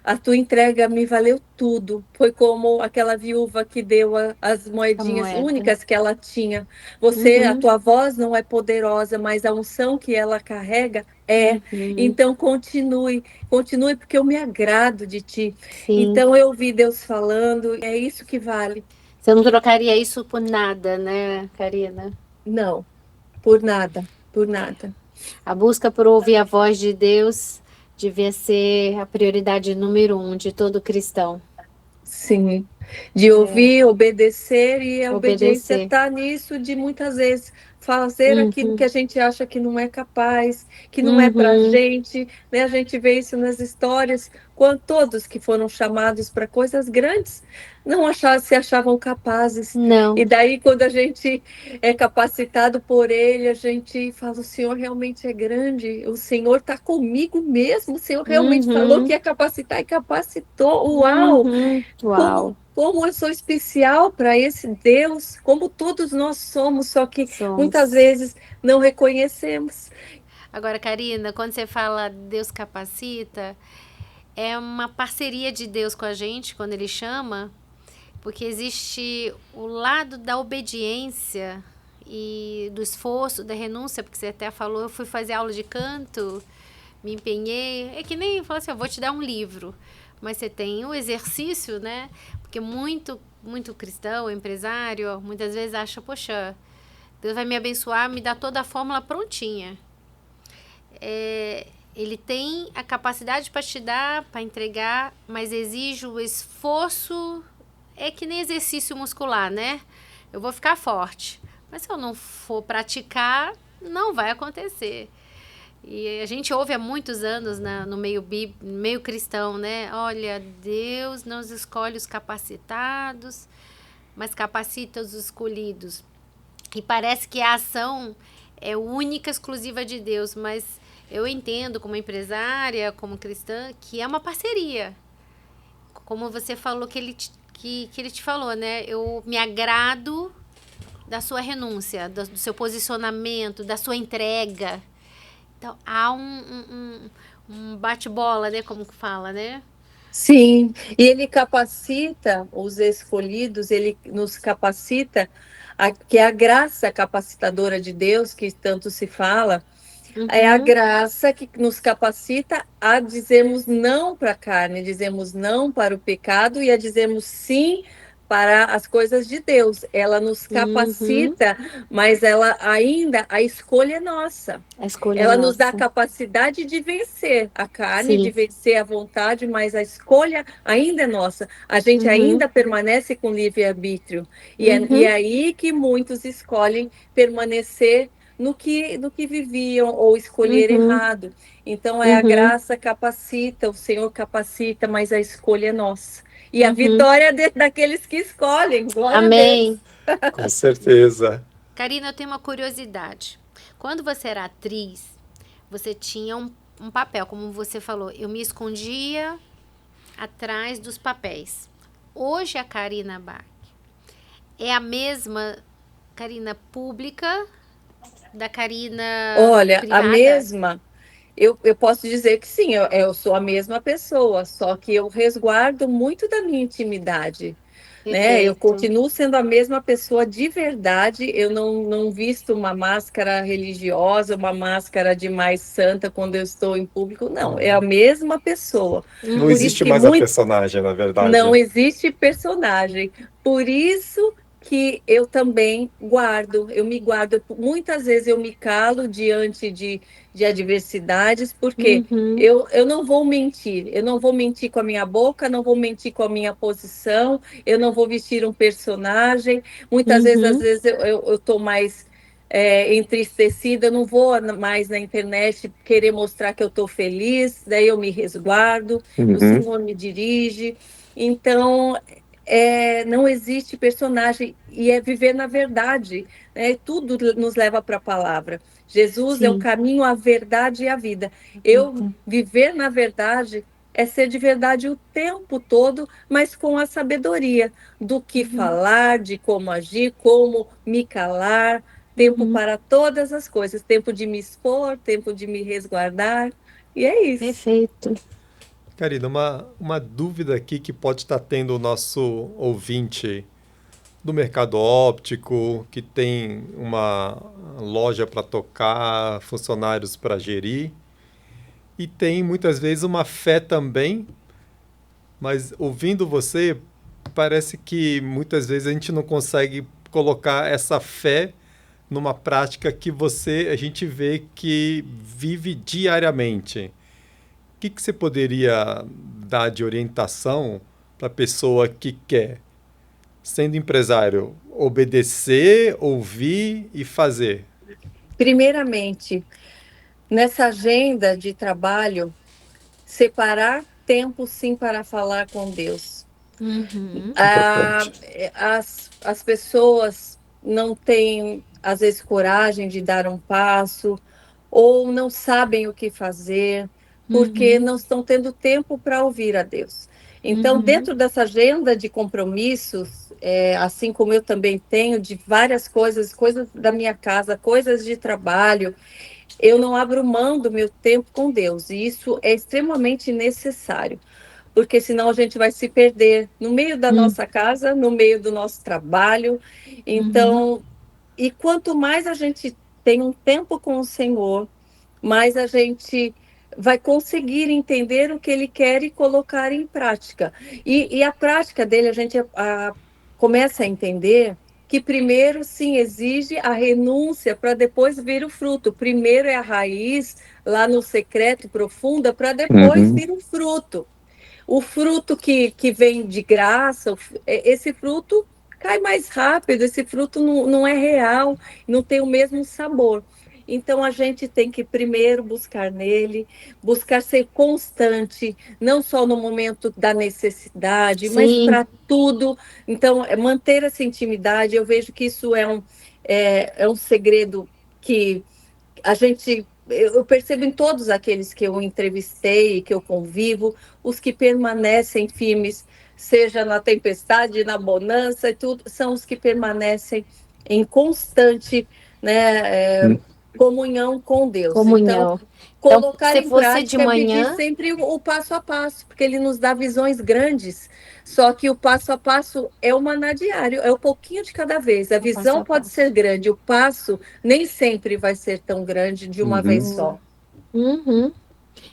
a tua entrega me valeu tudo. Foi como aquela viúva que deu as A moedinhas moeda. únicas que ela tinha. Você, a Uhum, tua voz não é poderosa, mas a unção que ela carrega é. uhum. Então continue, continue, porque eu me agrado de ti. Sim. Então eu ouvi Deus falando, e é isso que vale. Você não trocaria isso por nada, né, Karina? Não, por nada, por nada. A busca por ouvir a voz de Deus devia ser a prioridade número um de todo cristão. Sim, de É, ouvir, obedecer, e a obediência obedecer. está nisso de muitas vezes fazer aquilo que Uhum, a gente acha que não é capaz, que não é para a uhum. gente, né? A gente vê isso nas histórias, quando todos que foram chamados para coisas grandes não se achavam capazes. E Não. daí, quando a gente é capacitado por ele, a gente fala, o Senhor realmente é grande, o Senhor está comigo mesmo, o Senhor realmente falou que Uhum, ia capacitar e capacitou. Uau! uhum. Uau. Como eu sou especial para esse Deus, como todos nós somos, só que muitas Somos. vezes não reconhecemos. Agora, Karina, quando você fala Deus capacita, é uma parceria de Deus com a gente quando Ele chama, porque existe o lado da obediência e do esforço, da renúncia, porque você até falou, eu fui fazer aula de canto, me empenhei. É que nem falar assim, eu vou te dar um livro, mas você tem o exercício, né? Porque muito cristão, empresário, muitas vezes acha, poxa, Deus vai me abençoar, me dá toda a fórmula prontinha. Ele tem a capacidade para te dar, para entregar, mas exige o esforço. É que nem exercício muscular, né? Eu vou ficar forte, mas se eu não for praticar, não vai acontecer. E a gente ouve há muitos anos no meio cristão, né? Olha, Deus não escolhe os capacitados, mas capacita os escolhidos. E parece que a ação é única, exclusiva de Deus, mas eu entendo como empresária, como cristã, que é uma parceria. Como você falou que ele te falou, né? Eu me agrado da sua renúncia, do seu posicionamento, da sua entrega. Então, há um bate-bola, né? Como que fala, né? Sim, e ele capacita os escolhidos, ele nos capacita, que é a graça capacitadora de Deus, que tanto se fala, é a graça que nos capacita a dizermos não para a carne, dizermos não para o pecado e a dizermos sim para as coisas de Deus. Ela nos capacita, mas ela ainda, a escolha é nossa. A escolha Ela é nos dá a nossa. capacidade de vencer a carne, Sim. de vencer a vontade, mas a escolha ainda é nossa. A gente ainda permanece com livre-arbítrio. E é aí que muitos escolhem permanecer no que viviam ou escolher errado. Então, a graça capacita, o Senhor capacita, mas a escolha é nossa. E a vitória é daqueles que escolhem. Glória Amém. a Deus. Com certeza. Karina, eu tenho uma curiosidade. Quando você era atriz, você tinha um papel, como você falou. Eu me escondia atrás dos papéis. Hoje a Karina Bach é a mesma Karina pública da Karina Olha, privada? a mesma, eu posso dizer que sim, eu sou a mesma pessoa, só que eu resguardo muito da minha intimidade, né? Eu Perfeito. continuo sendo a mesma pessoa de verdade, eu não visto uma máscara religiosa, uma máscara de mais santa quando eu estou em público, não, é a mesma pessoa. Não Por isso existe que mais a personagem, na verdade. não existe personagem. Por isso que eu também guardo, eu me guardo. Muitas vezes eu me calo diante de adversidades, porque eu não vou mentir. Eu não vou mentir com a minha boca, não vou mentir com a minha posição, eu não vou vestir um personagem. Muitas vezes, às vezes, eu estou mais entristecida, eu não vou mais na internet querer mostrar que eu estou feliz, daí eu me resguardo, o Senhor me dirige. Então, não existe personagem, e é viver na verdade, né? Tudo nos leva para a palavra. Jesus é o caminho, a verdade e a vida. Eu viver na verdade é ser de verdade o tempo todo, mas com a sabedoria do que falar, de como agir, como me calar, tempo para todas as coisas, tempo de me expor, tempo de me resguardar, e é isso. Perfeito. Karina, uma dúvida aqui que pode estar tendo o nosso ouvinte do mercado óptico, que tem uma loja para tocar, funcionários para gerir, e tem muitas vezes uma fé também, mas ouvindo você, parece que muitas vezes a gente não consegue colocar essa fé numa prática que a gente vê que vive diariamente. O que você poderia dar de orientação para a pessoa que quer, sendo empresário, obedecer, ouvir e fazer? Primeiramente, nessa agenda de trabalho, separar tempo sim para falar com Deus. Importante. As pessoas não têm, às vezes, coragem de dar um passo, ou não sabem o que fazer, porque não estão tendo tempo para ouvir a Deus. Então, dentro dessa agenda de compromissos, assim como eu também tenho, de várias coisas da minha casa, coisas de trabalho, eu não abro mão do meu tempo com Deus, e isso é extremamente necessário, porque senão a gente vai se perder no meio da nossa casa, no meio do nosso trabalho. Então, e quanto mais a gente tem um tempo com o Senhor, mais a gente vai conseguir entender o que Ele quer e colocar em prática. E a prática dele, a gente começa a entender que primeiro, sim, exige a renúncia para depois vir o fruto. Primeiro é a raiz, lá no secreto, profunda, para depois vir o fruto. O fruto que vem de graça, esse fruto cai mais rápido, esse fruto não é real, não tem o mesmo sabor. Então, a gente tem que primeiro buscar nele, buscar ser constante, não só no momento da necessidade, mas para tudo. Então, manter essa intimidade, eu vejo que isso é um segredo que eu percebo em todos aqueles que eu entrevistei, que eu convivo, os que permanecem firmes, seja na tempestade, na bonança, e tudo, são os que permanecem em constante, né, comunhão com Deus. Então, Comunhão. Então, colocar se em fosse de prática é pedir manhã, sempre o passo a passo, porque ele nos dá visões grandes. Só que o passo a passo é o maná diário, é o pouquinho de cada vez. A o passo visão a pode passo. ser grande, o passo nem sempre vai ser tão grande de uma vez só. Uhum.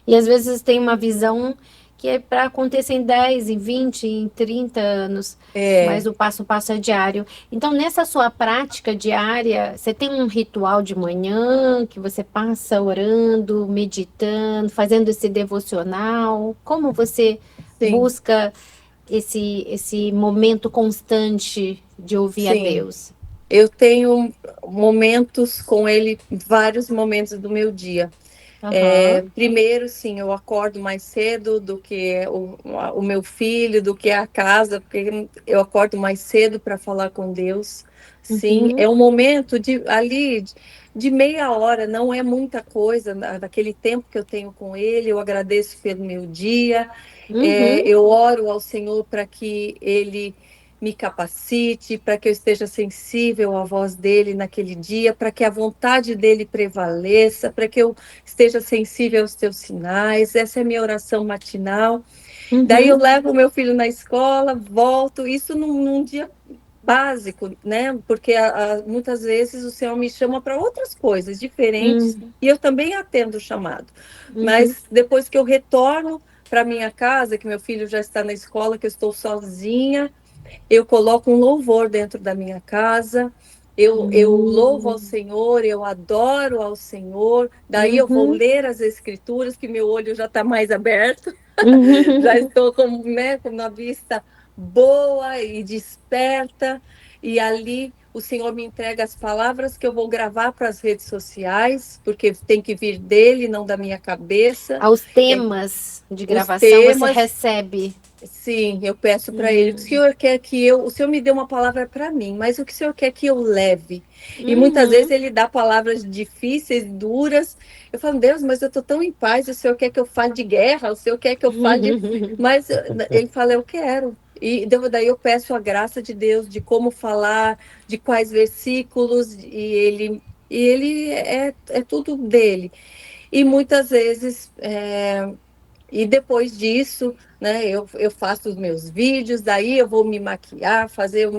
E às vezes tem uma visão que é para acontecer em 10, em 20, em 30 anos, É, mas o passo a passo é diário. Então, nessa sua prática diária, você tem um ritual de manhã que você passa orando, meditando, fazendo esse devocional? Como você sim, busca esse momento constante de ouvir a sim. Deus? Eu tenho momentos com ele, vários momentos do meu dia. Aham. Primeiro, sim, eu acordo mais cedo do que o meu filho, do que a casa, porque eu acordo mais cedo para falar com Deus. Sim, Uhum. é um momento de meia hora, não é muita coisa, daquele tempo que eu tenho com Ele. Eu agradeço pelo meu dia, Uhum. eu oro ao Senhor para que Ele me capacite, para que eu esteja sensível à voz dele naquele dia, para que a vontade dele prevaleça, para que eu esteja sensível aos teus sinais. Essa é a minha oração matinal. Daí eu Uhum. levo o meu filho na escola, volto, isso num dia básico, né? Porque muitas vezes o Senhor me chama para outras coisas diferentes Uhum. e eu também atendo o chamado. Uhum. Mas depois que eu retorno para minha casa, que meu filho já está na escola, que eu estou sozinha, eu coloco um louvor dentro da minha casa, eu louvo ao Uhum. Senhor, eu adoro ao Senhor, daí eu vou Uhum. ler as Escrituras, que meu olho já está mais aberto, já Uhum. estou com uma vista boa e desperta, e ali o Senhor me entrega as palavras que eu vou gravar para as redes sociais, porque tem que vir dele, não da minha cabeça. Aos temas de Os gravação você temas, recebe. sim, eu peço para ele. O Uhum. senhor quer que o senhor me dê uma palavra para mim, mas o que o senhor quer que eu leve? E muitas vezes Uhum. ele dá palavras difíceis, duras. Eu falo, Deus, mas eu estou tão em paz. O senhor quer que eu fale de guerra? O senhor quer que eu fale de. Mas ele fala, eu quero. E daí eu peço a graça de Deus de como falar, de quais versículos, e ele é tudo dele. E muitas vezes e depois disso, né, eu faço os meus vídeos, daí eu vou me maquiar, fazer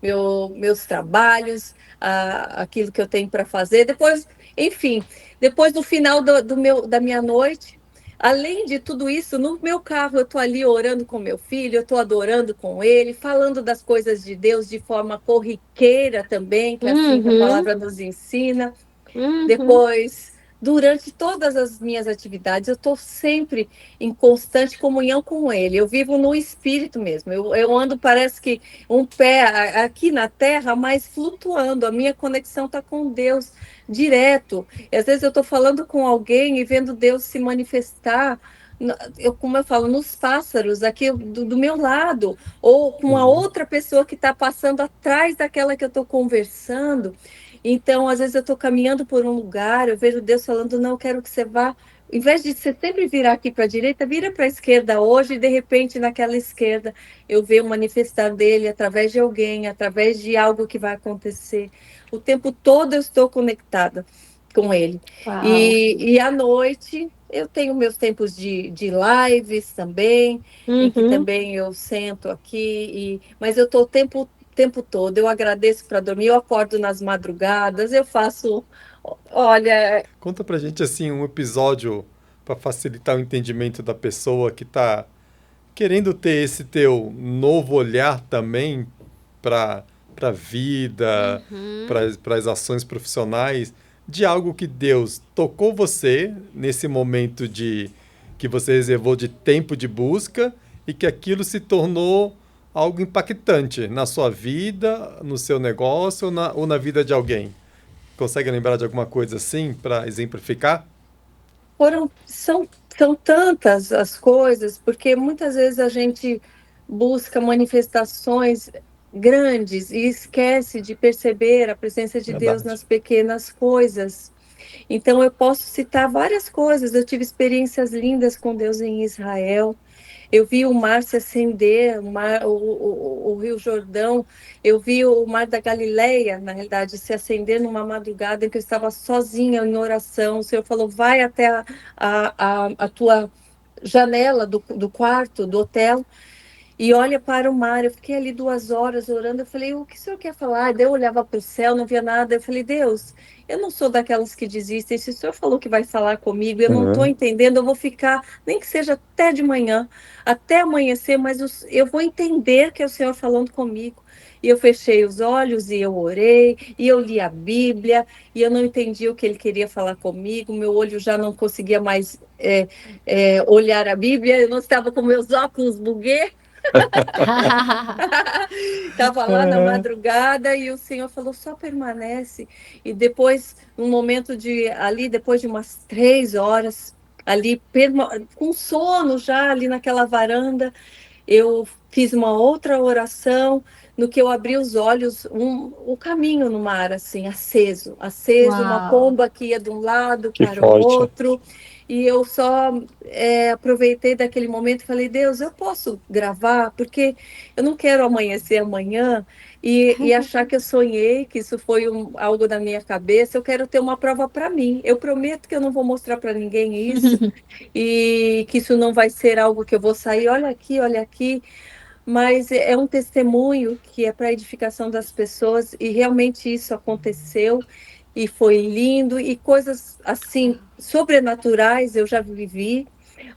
meus trabalhos, aquilo que eu tenho para fazer. Depois, enfim, depois no final da minha noite, além de tudo isso, no meu carro eu estou ali orando com meu filho, eu estou adorando com ele, falando das coisas de Deus de forma corriqueira também, que é assim que a Uhum. palavra nos ensina. Uhum. Depois, durante todas as minhas atividades, eu estou sempre em constante comunhão com Ele. Eu vivo no Espírito mesmo. Eu ando, parece que um pé aqui na terra, mas flutuando. A minha conexão está com Deus direto. E às vezes eu estou falando com alguém e vendo Deus se manifestar. Como eu falo, nos pássaros aqui do meu lado, ou com a Uhum. outra pessoa que está passando atrás daquela que eu estou conversando. Então, às vezes eu estou caminhando por um lugar, eu vejo Deus falando, não, eu quero que você vá, em vez de você sempre virar aqui para a direita, vira para a esquerda hoje, e de repente naquela esquerda eu vejo o manifestar dele através de alguém, através de algo que vai acontecer. O tempo todo eu estou conectada com ele. Uau. E à noite eu tenho meus tempos de lives também, em que Uhum. também eu sento aqui, mas eu estou o tempo todo. Eu agradeço para dormir, eu acordo nas madrugadas, eu faço. Olha, Conta pra gente assim um episódio para facilitar o entendimento da pessoa que tá querendo ter esse teu novo olhar também para a vida, Uhum. para as ações profissionais, de algo que Deus tocou você nesse momento de que você reservou de tempo de busca e que aquilo se tornou algo impactante na sua vida, no seu negócio ou na vida de alguém. Consegue lembrar de alguma coisa assim para exemplificar? são tantas as coisas, porque muitas vezes a gente busca manifestações grandes e esquece de perceber a presença de Deus Verdade. nas pequenas coisas. Então, eu posso citar várias coisas. Eu tive experiências lindas com Deus em Israel. Eu vi o mar se acender, o Rio Jordão. Eu vi o mar da Galileia, na realidade, se acender numa madrugada em que eu estava sozinha em oração. O Senhor falou: vai até a tua janela do quarto, do hotel, e olha para o mar. Eu fiquei ali 2 horas orando. Eu falei: o que o senhor quer falar? Daí eu olhava para o céu, não via nada. Eu falei: Deus, eu não sou daquelas que desistem. Se o senhor falou que vai falar comigo, eu não estou Uhum. entendendo. Eu vou ficar, nem que seja até de manhã, até amanhecer, mas eu vou entender que é o Senhor falando comigo. E eu fechei os olhos e eu orei, e eu li a Bíblia, e eu não entendi o que ele queria falar comigo. Meu olho já não conseguia mais olhar a Bíblia, eu não estava com meus óculos buguê. Estava lá na É. madrugada e o Senhor falou: só permanece. E depois, um momento ali, depois de umas 3 horas, ali, com sono já, ali naquela varanda, eu fiz uma outra oração. No que eu abri os olhos, o caminho no mar, assim, aceso, uma Uau! pomba que ia de um lado Que para o forte. outro. E eu só aproveitei daquele momento e falei: Deus, eu posso gravar? Porque eu não quero amanhecer amanhã e achar que eu sonhei, que isso foi algo da minha cabeça. Eu quero ter uma prova para mim. Eu prometo que eu não vou mostrar para ninguém isso e que isso não vai ser algo que eu vou sair, olha aqui, mas é um testemunho que é para a edificação das pessoas e realmente isso aconteceu e foi lindo e coisas assim sobrenaturais eu já vivi,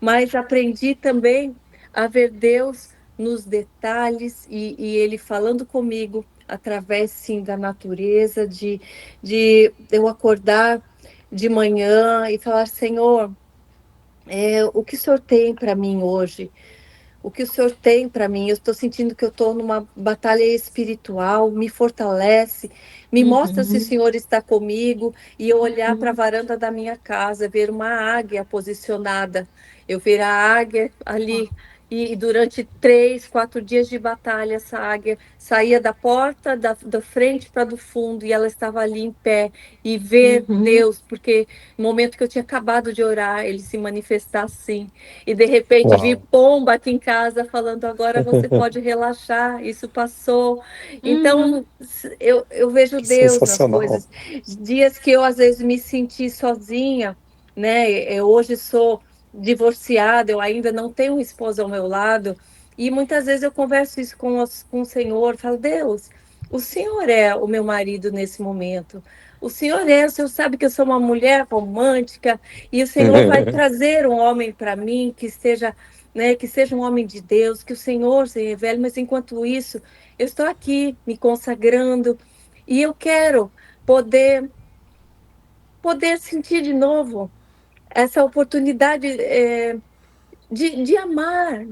mas aprendi também a ver Deus nos detalhes e Ele falando comigo através sim da natureza, de eu acordar de manhã e falar: Senhor, o que o Senhor tem para mim hoje? O que o Senhor tem para mim? Eu estou sentindo que eu estou numa batalha espiritual, me fortalece, me mostra se o Uhum, Senhor está comigo, e eu olhar para a uhum. varanda da minha casa, ver uma águia posicionada, eu ver a águia ali, e durante 3, 4 dias de batalha, essa águia saía da porta, da frente para do fundo, e ela estava ali em pé, e ver Uhum. Deus, porque no momento que eu tinha acabado de orar, ele se manifestar assim. E de repente vi Uau. pomba aqui em casa falando: agora você pode relaxar, isso passou. Uhum. Então eu vejo Que Deus nas sensacional. coisas. Dias que eu às vezes me senti sozinha, né? Eu hoje sou divorciada, eu ainda não tenho um esposo ao meu lado, e muitas vezes eu converso isso com o Senhor, falo: Deus, o Senhor é o meu marido nesse momento. O Senhor sabe que eu sou uma mulher romântica, e o Senhor vai trazer um homem para mim que esteja, né, que seja um homem de Deus, que o Senhor se revele, mas enquanto isso, eu estou aqui me consagrando e eu quero poder sentir de novo essa oportunidade de amar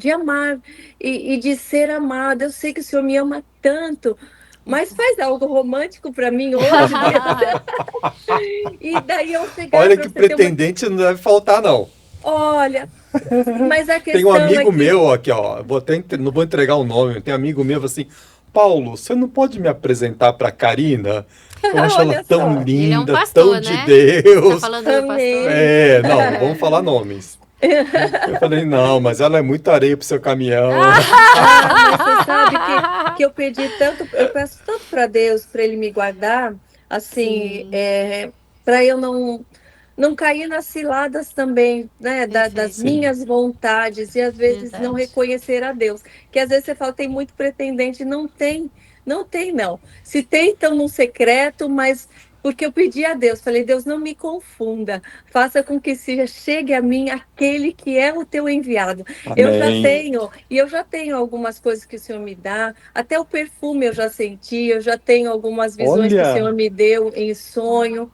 e de ser amada. Eu sei que o Senhor me ama tanto, mas faz algo romântico para mim hoje, Deus. E daí eu chegar Olha para que você ter uma. pretendente não deve faltar, não. Olha, mas a Tem um questão é amigo que. meu aqui, ó. Não vou entregar o nome. Tem um amigo meu assim: Paulo, você não pode me apresentar para Karina? Eu acho ela Olha tão só, Ele é um linda, tão pastor, de né? Você tá Deus. falando do pastor? amém. É, não, não vamos falar nomes. Eu falei: não, mas ela é muito areia pro seu caminhão. Ah, mas você sabe que eu pedi tanto, eu peço tanto para Deus para Ele me guardar, assim, Sim, para eu não cair nas ciladas também, né, das perfeito. Sim. minhas vontades e às vezes não Verdade. reconhecer a Deus. Que às vezes você fala: tem muito pretendente, não tem, não tem não. Se tem, então no secreto, mas porque eu pedi a Deus, falei: Deus, não me confunda, faça com que chegue a mim aquele que é o teu enviado. Amém. Eu já tenho algumas coisas que o Senhor me dá, até o perfume eu já senti, eu já tenho algumas visões que o Olha, Senhor me deu em sonho.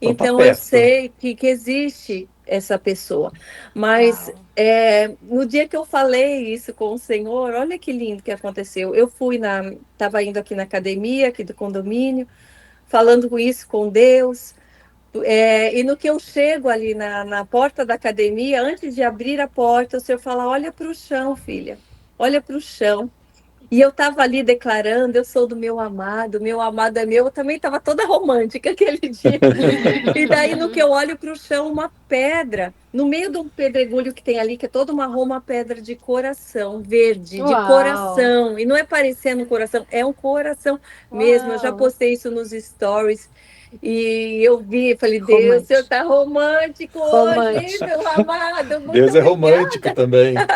então tá Então eu perto. sei que existe essa pessoa. Mas Uau. no dia que eu falei isso com o Senhor, olha que lindo que aconteceu. Estava indo aqui na academia, aqui do condomínio, falando com isso com Deus. E no que eu chego ali na porta da academia, antes de abrir a porta, o Senhor fala: olha para o chão, filha, olha para o chão. E eu estava ali declarando, eu sou do meu amado é meu. Eu também estava toda romântica aquele dia. E daí, no que eu olho para o chão, uma pedra, no meio de um pedregulho que tem ali, que é todo marrom, uma pedra de coração, verde, de Uau! coração. E não é parecendo um coração, é um coração mesmo. Eu já Uau! postei isso nos stories. E eu vi, falei, Deus, o senhor Romântico. está romântico hoje, Romântico. meu amado. Muito Deus é romântico obrigada. também.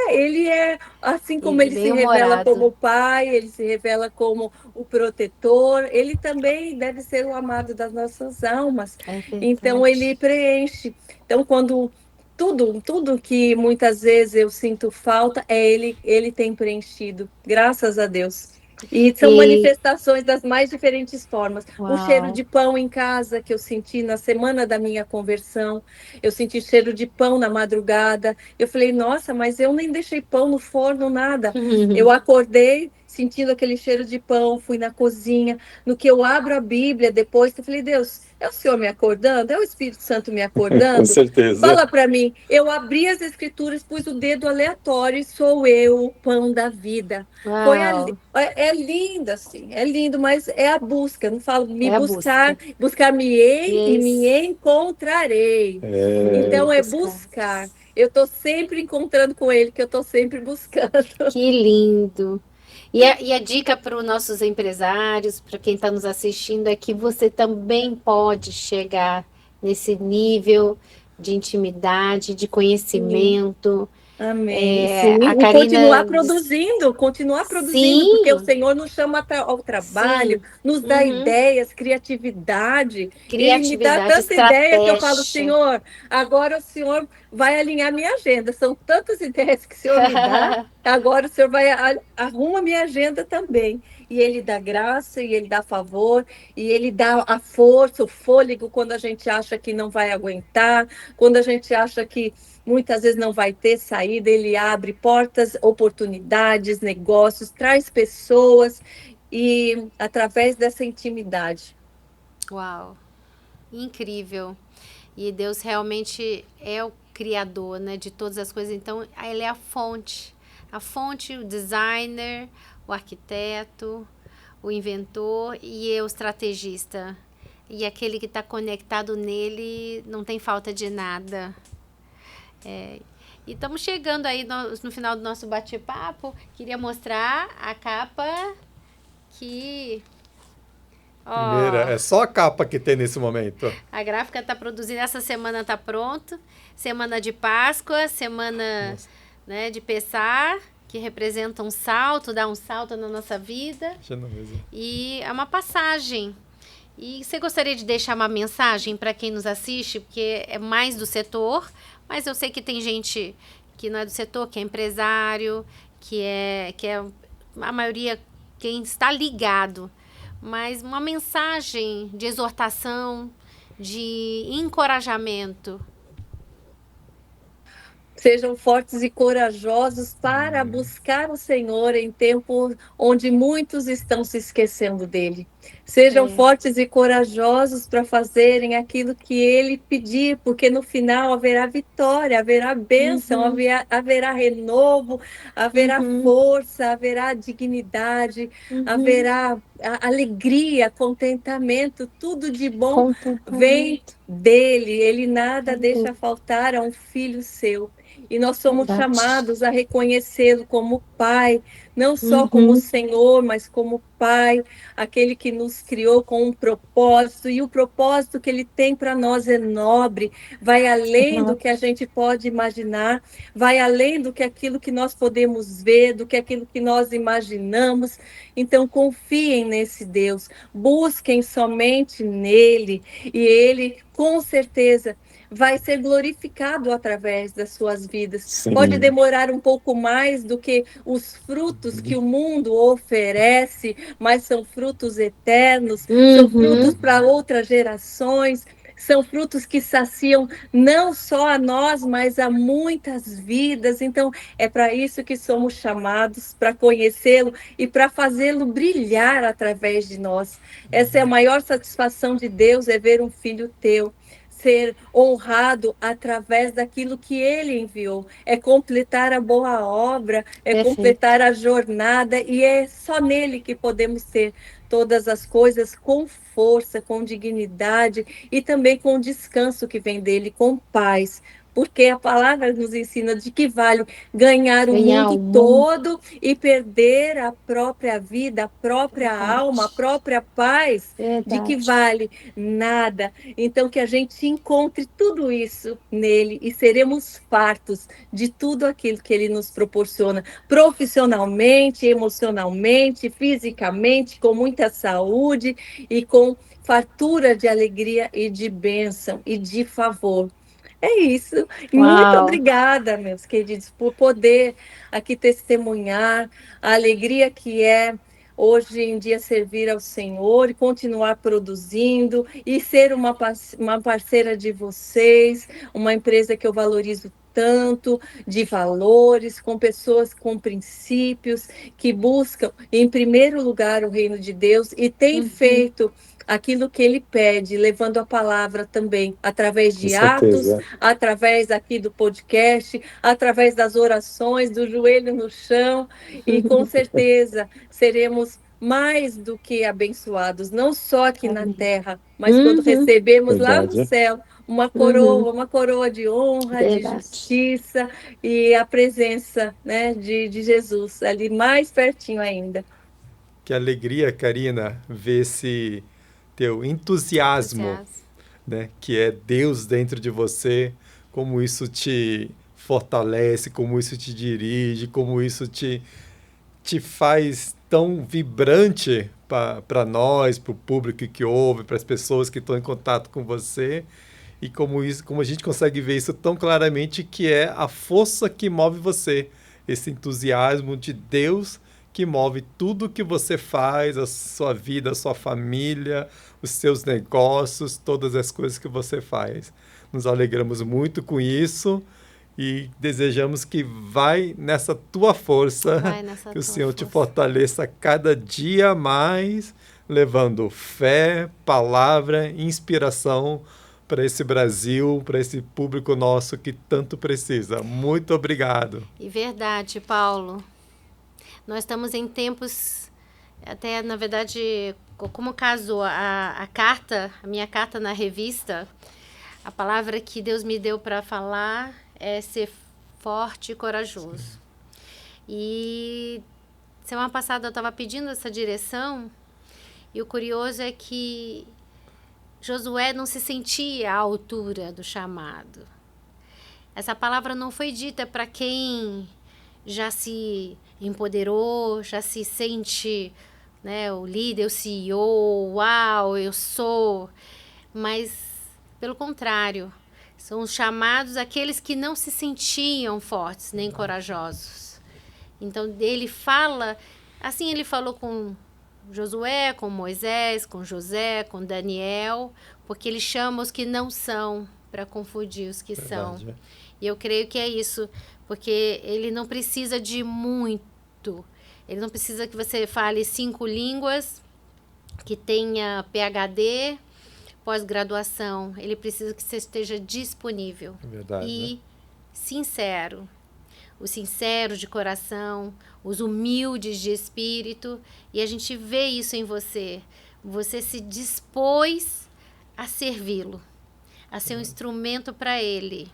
Ele é, assim como ele se Bem revela humorado. como pai, ele se revela como o protetor, ele também deve ser o amado das nossas almas. É Então ele verdade. preenche. Então quando tudo que muitas vezes eu sinto falta, ele tem preenchido, graças a Deus. E são E, manifestações das mais diferentes formas. O cheiro uau! de pão em casa que eu senti na semana da minha conversão, eu senti cheiro de pão na madrugada. Eu falei, nossa, mas eu nem deixei pão no forno, nada. Eu acordei sentindo aquele cheiro de pão, fui na cozinha. No que eu abro a Bíblia depois, eu falei, Deus, é o Senhor me acordando? É o Espírito Santo me Com acordando? certeza. Fala para mim. Eu abri as escrituras, pus o dedo aleatório e sou eu, o pão da vida. Foi ali. Uau! É lindo, assim, é lindo, mas é a busca. Eu não falo me É a buscar, busca. buscar-me-ei e me Yes. encontrarei. É, Então é Buscar. buscar. Eu estou sempre encontrando com ele, que eu estou sempre buscando. Que lindo! E a dica para os nossos empresários, para quem está nos assistindo, é que você também pode chegar nesse nível de intimidade, de Sim. conhecimento. Amém. É, Sim, a e Karina continuar produzindo, porque o sim, Senhor nos chama ao trabalho, sim. nos dá Uhum. ideias, criatividade. Ele me dá Criatividade, tanta ideia que eu falo, estratégia. Senhor, agora o Senhor vai alinhar minha agenda. São tantas ideias que o Senhor me dá, agora o Senhor vai arruma minha agenda também. E Ele dá graça, e Ele dá favor, e Ele dá a força, o fôlego quando a gente acha que não vai aguentar, quando a gente acha que muitas vezes não vai ter saída, ele abre portas, oportunidades, negócios, traz pessoas e através dessa intimidade. Uau, incrível. E Deus realmente é o criador, né, de todas as coisas. Então, ele é a fonte, o designer, o arquiteto, o inventor e o estrategista. E aquele que está conectado nele não tem falta de nada. É, e estamos chegando aí no final do nosso bate-papo. Queria mostrar a capa que, primeira, ó, é só a capa que tem nesse momento. a gráfica está produzindo. Essa semana está pronto. Semana de Páscoa, semana, Nossa, né, de Pessar, que representa um salto, dá um salto na nossa vida. genovesa. E é uma passagem. E você gostaria de deixar uma mensagem para quem nos assiste, porque é mais do setor, mas eu sei que tem gente que não é do setor, que é empresário, que é a maioria quem está ligado. Mas uma mensagem de exortação, de encorajamento. Sejam fortes e corajosos para buscar o Senhor em tempos onde muitos estão se esquecendo dele. Sejam É. fortes e corajosos para fazerem aquilo que ele pedir, porque no final haverá vitória, haverá bênção, Uhum, haverá renovo, haverá uhum, força, haverá dignidade, uhum. haverá alegria, contentamento, tudo de bom vem Contentamento. dele. Ele nada Meu deixa Deus, faltar a um filho seu. E nós somos verdade. chamados a reconhecê-lo como Pai, não só como Uhum, Senhor, mas como Pai, aquele que nos criou com um propósito, e o propósito que ele tem para nós é nobre, vai além do que a gente pode imaginar, vai além do que aquilo que nós podemos ver, do que aquilo que nós imaginamos. Então, confiem nesse Deus, busquem somente nele, e ele, com certeza, vai ser glorificado através das suas vidas. Pode Sim. demorar um pouco mais do que os frutos que o mundo oferece, mas são frutos eternos, são frutos uhum. para outras gerações. São frutos que saciam não só a nós, mas a muitas vidas. Então, é para isso que somos chamados, para conhecê-lo e para fazê-lo brilhar através de nós. Essa é a maior satisfação de Deus, é ver um filho teu ser honrado através daquilo que Ele enviou. É completar a boa obra, é Perfeito. completar a jornada, e é só nele que podemos ter todas as coisas com força, com dignidade e também com descanso que vem dele, com paz. Porque a palavra nos ensina de que vale ganhar o Ganhar o mundo mundo. todo e perder a própria vida, a própria Verdade. alma, a própria paz. De que Verdade. vale nada. Então, que a gente encontre tudo isso nele e seremos fartos de tudo aquilo que ele nos proporciona, profissionalmente, emocionalmente, fisicamente, com muita saúde e com fartura de alegria e de bênção e de favor. É isso. E muito Uau. obrigada, meus queridos, por poder aqui testemunhar a alegria que é hoje em dia servir ao Senhor e continuar produzindo e ser uma parceira de vocês, uma empresa que eu valorizo tanto, de valores, com pessoas com princípios, que buscam, em primeiro lugar, o reino de Deus e tem feito aquilo que ele pede, levando a palavra também, através de atos, através aqui do podcast, através das orações, do joelho no chão, e com certeza seremos mais do que abençoados, não só aqui na terra, mas quando recebemos lá no céu uma coroa de honra, de Verdade. justiça e a presença, né, de Jesus ali mais pertinho ainda. Que alegria, Karina, ver esse teu entusiasmo, né, que é Deus dentro de você, como isso te fortalece, como isso te dirige, como isso te faz tão vibrante para nós, para o público que ouve, para as pessoas que estão em contato com você, e como a gente consegue ver isso tão claramente, que é a força que move você, esse entusiasmo de Deus que move tudo que você faz, a sua vida, a sua família, os seus negócios, todas as coisas que você faz. Nos alegramos muito com isso e desejamos que vai nessa tua força, que o Senhor te fortaleça cada dia mais, levando fé, palavra, inspiração para esse Brasil, para esse público nosso que tanto precisa. Muito obrigado. E verdade, Paulo. Nós estamos em tempos, até na verdade, como casou a minha carta na revista, a palavra que Deus me deu para falar é ser forte e corajoso. E semana passada eu estava pedindo essa direção, e o curioso é que Josué não se sentia à altura do chamado. Essa palavra não foi dita para quem já se empoderou, já se sente, né, o líder, o CEO, uau, eu sou. Mas, pelo contrário, são os chamados aqueles que não se sentiam fortes nem corajosos. Então, ele fala, assim ele falou com Josué, com Moisés, com José, com Daniel, porque ele chama os que não são para confundir os que são. E eu creio que é isso, porque ele não precisa de muito. Ele não precisa que você fale 5 línguas, que tenha PhD, pós-graduação. Ele precisa que você esteja disponível e sincero. Os sinceros de coração, os humildes de espírito. E a gente vê isso em você. Você se dispôs a servi-lo, a ser um instrumento para ele.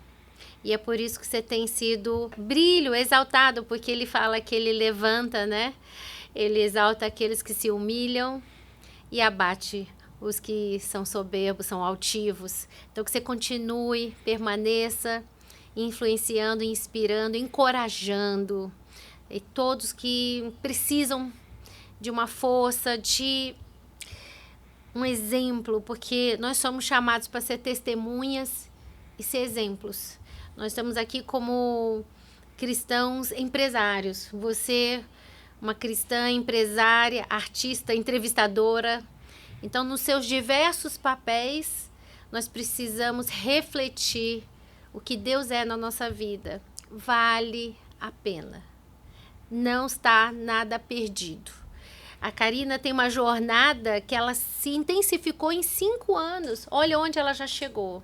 E é por isso que você tem sido brilho, exaltado, porque ele fala que ele levanta, né? Ele exalta aqueles que se humilham e abate os que são soberbos, são altivos. Então, que você continue, permaneça, influenciando, inspirando, encorajando. E todos que precisam de uma força, de um exemplo, porque nós somos chamados para ser testemunhas e ser exemplos. Nós estamos aqui como cristãos empresários. Você, uma cristã empresária, artista, entrevistadora. Então, nos seus diversos papéis, nós precisamos refletir o que Deus é na nossa vida. Vale a pena. Não está nada perdido. A Karina tem uma jornada que ela se intensificou em 5 anos. Olha onde ela já chegou.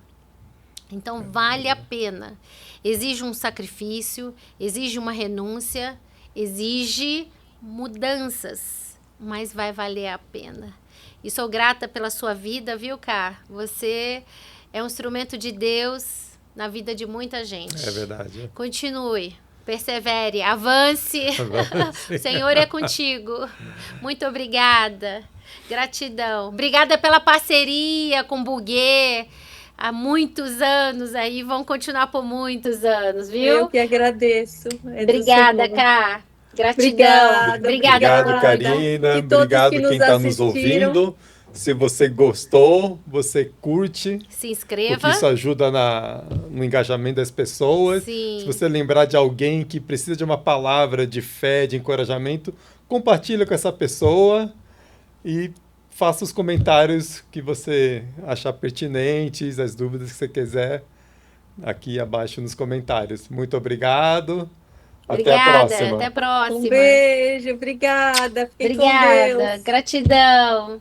Então, vale a pena. Exige um sacrifício, exige uma renúncia, exige mudanças, mas vai valer a pena. E sou grata pela sua vida, viu, Cá? Você é um instrumento de Deus na vida de muita gente. É verdade. Continue, persevere, avance. O Senhor é contigo. Muito obrigada. Gratidão. Obrigada pela parceria com o Buguê. Há muitos anos aí, vão continuar por muitos anos, viu? Eu que agradeço. Obrigada, Cá. Gratidão. Obrigado, Karina. Obrigado quem está nos ouvindo. Se você gostou, você curte. Se inscreva. Porque isso ajuda no engajamento das pessoas. Sim. Se você lembrar de alguém que precisa de uma palavra de fé, de encorajamento, compartilha com essa pessoa e faça os comentários que você achar pertinentes, as dúvidas que você quiser, aqui abaixo nos comentários. Muito obrigado. Obrigada, até a próxima. Até a próxima. Um beijo, obrigada. Fiquem com Obrigada. Deus. Gratidão.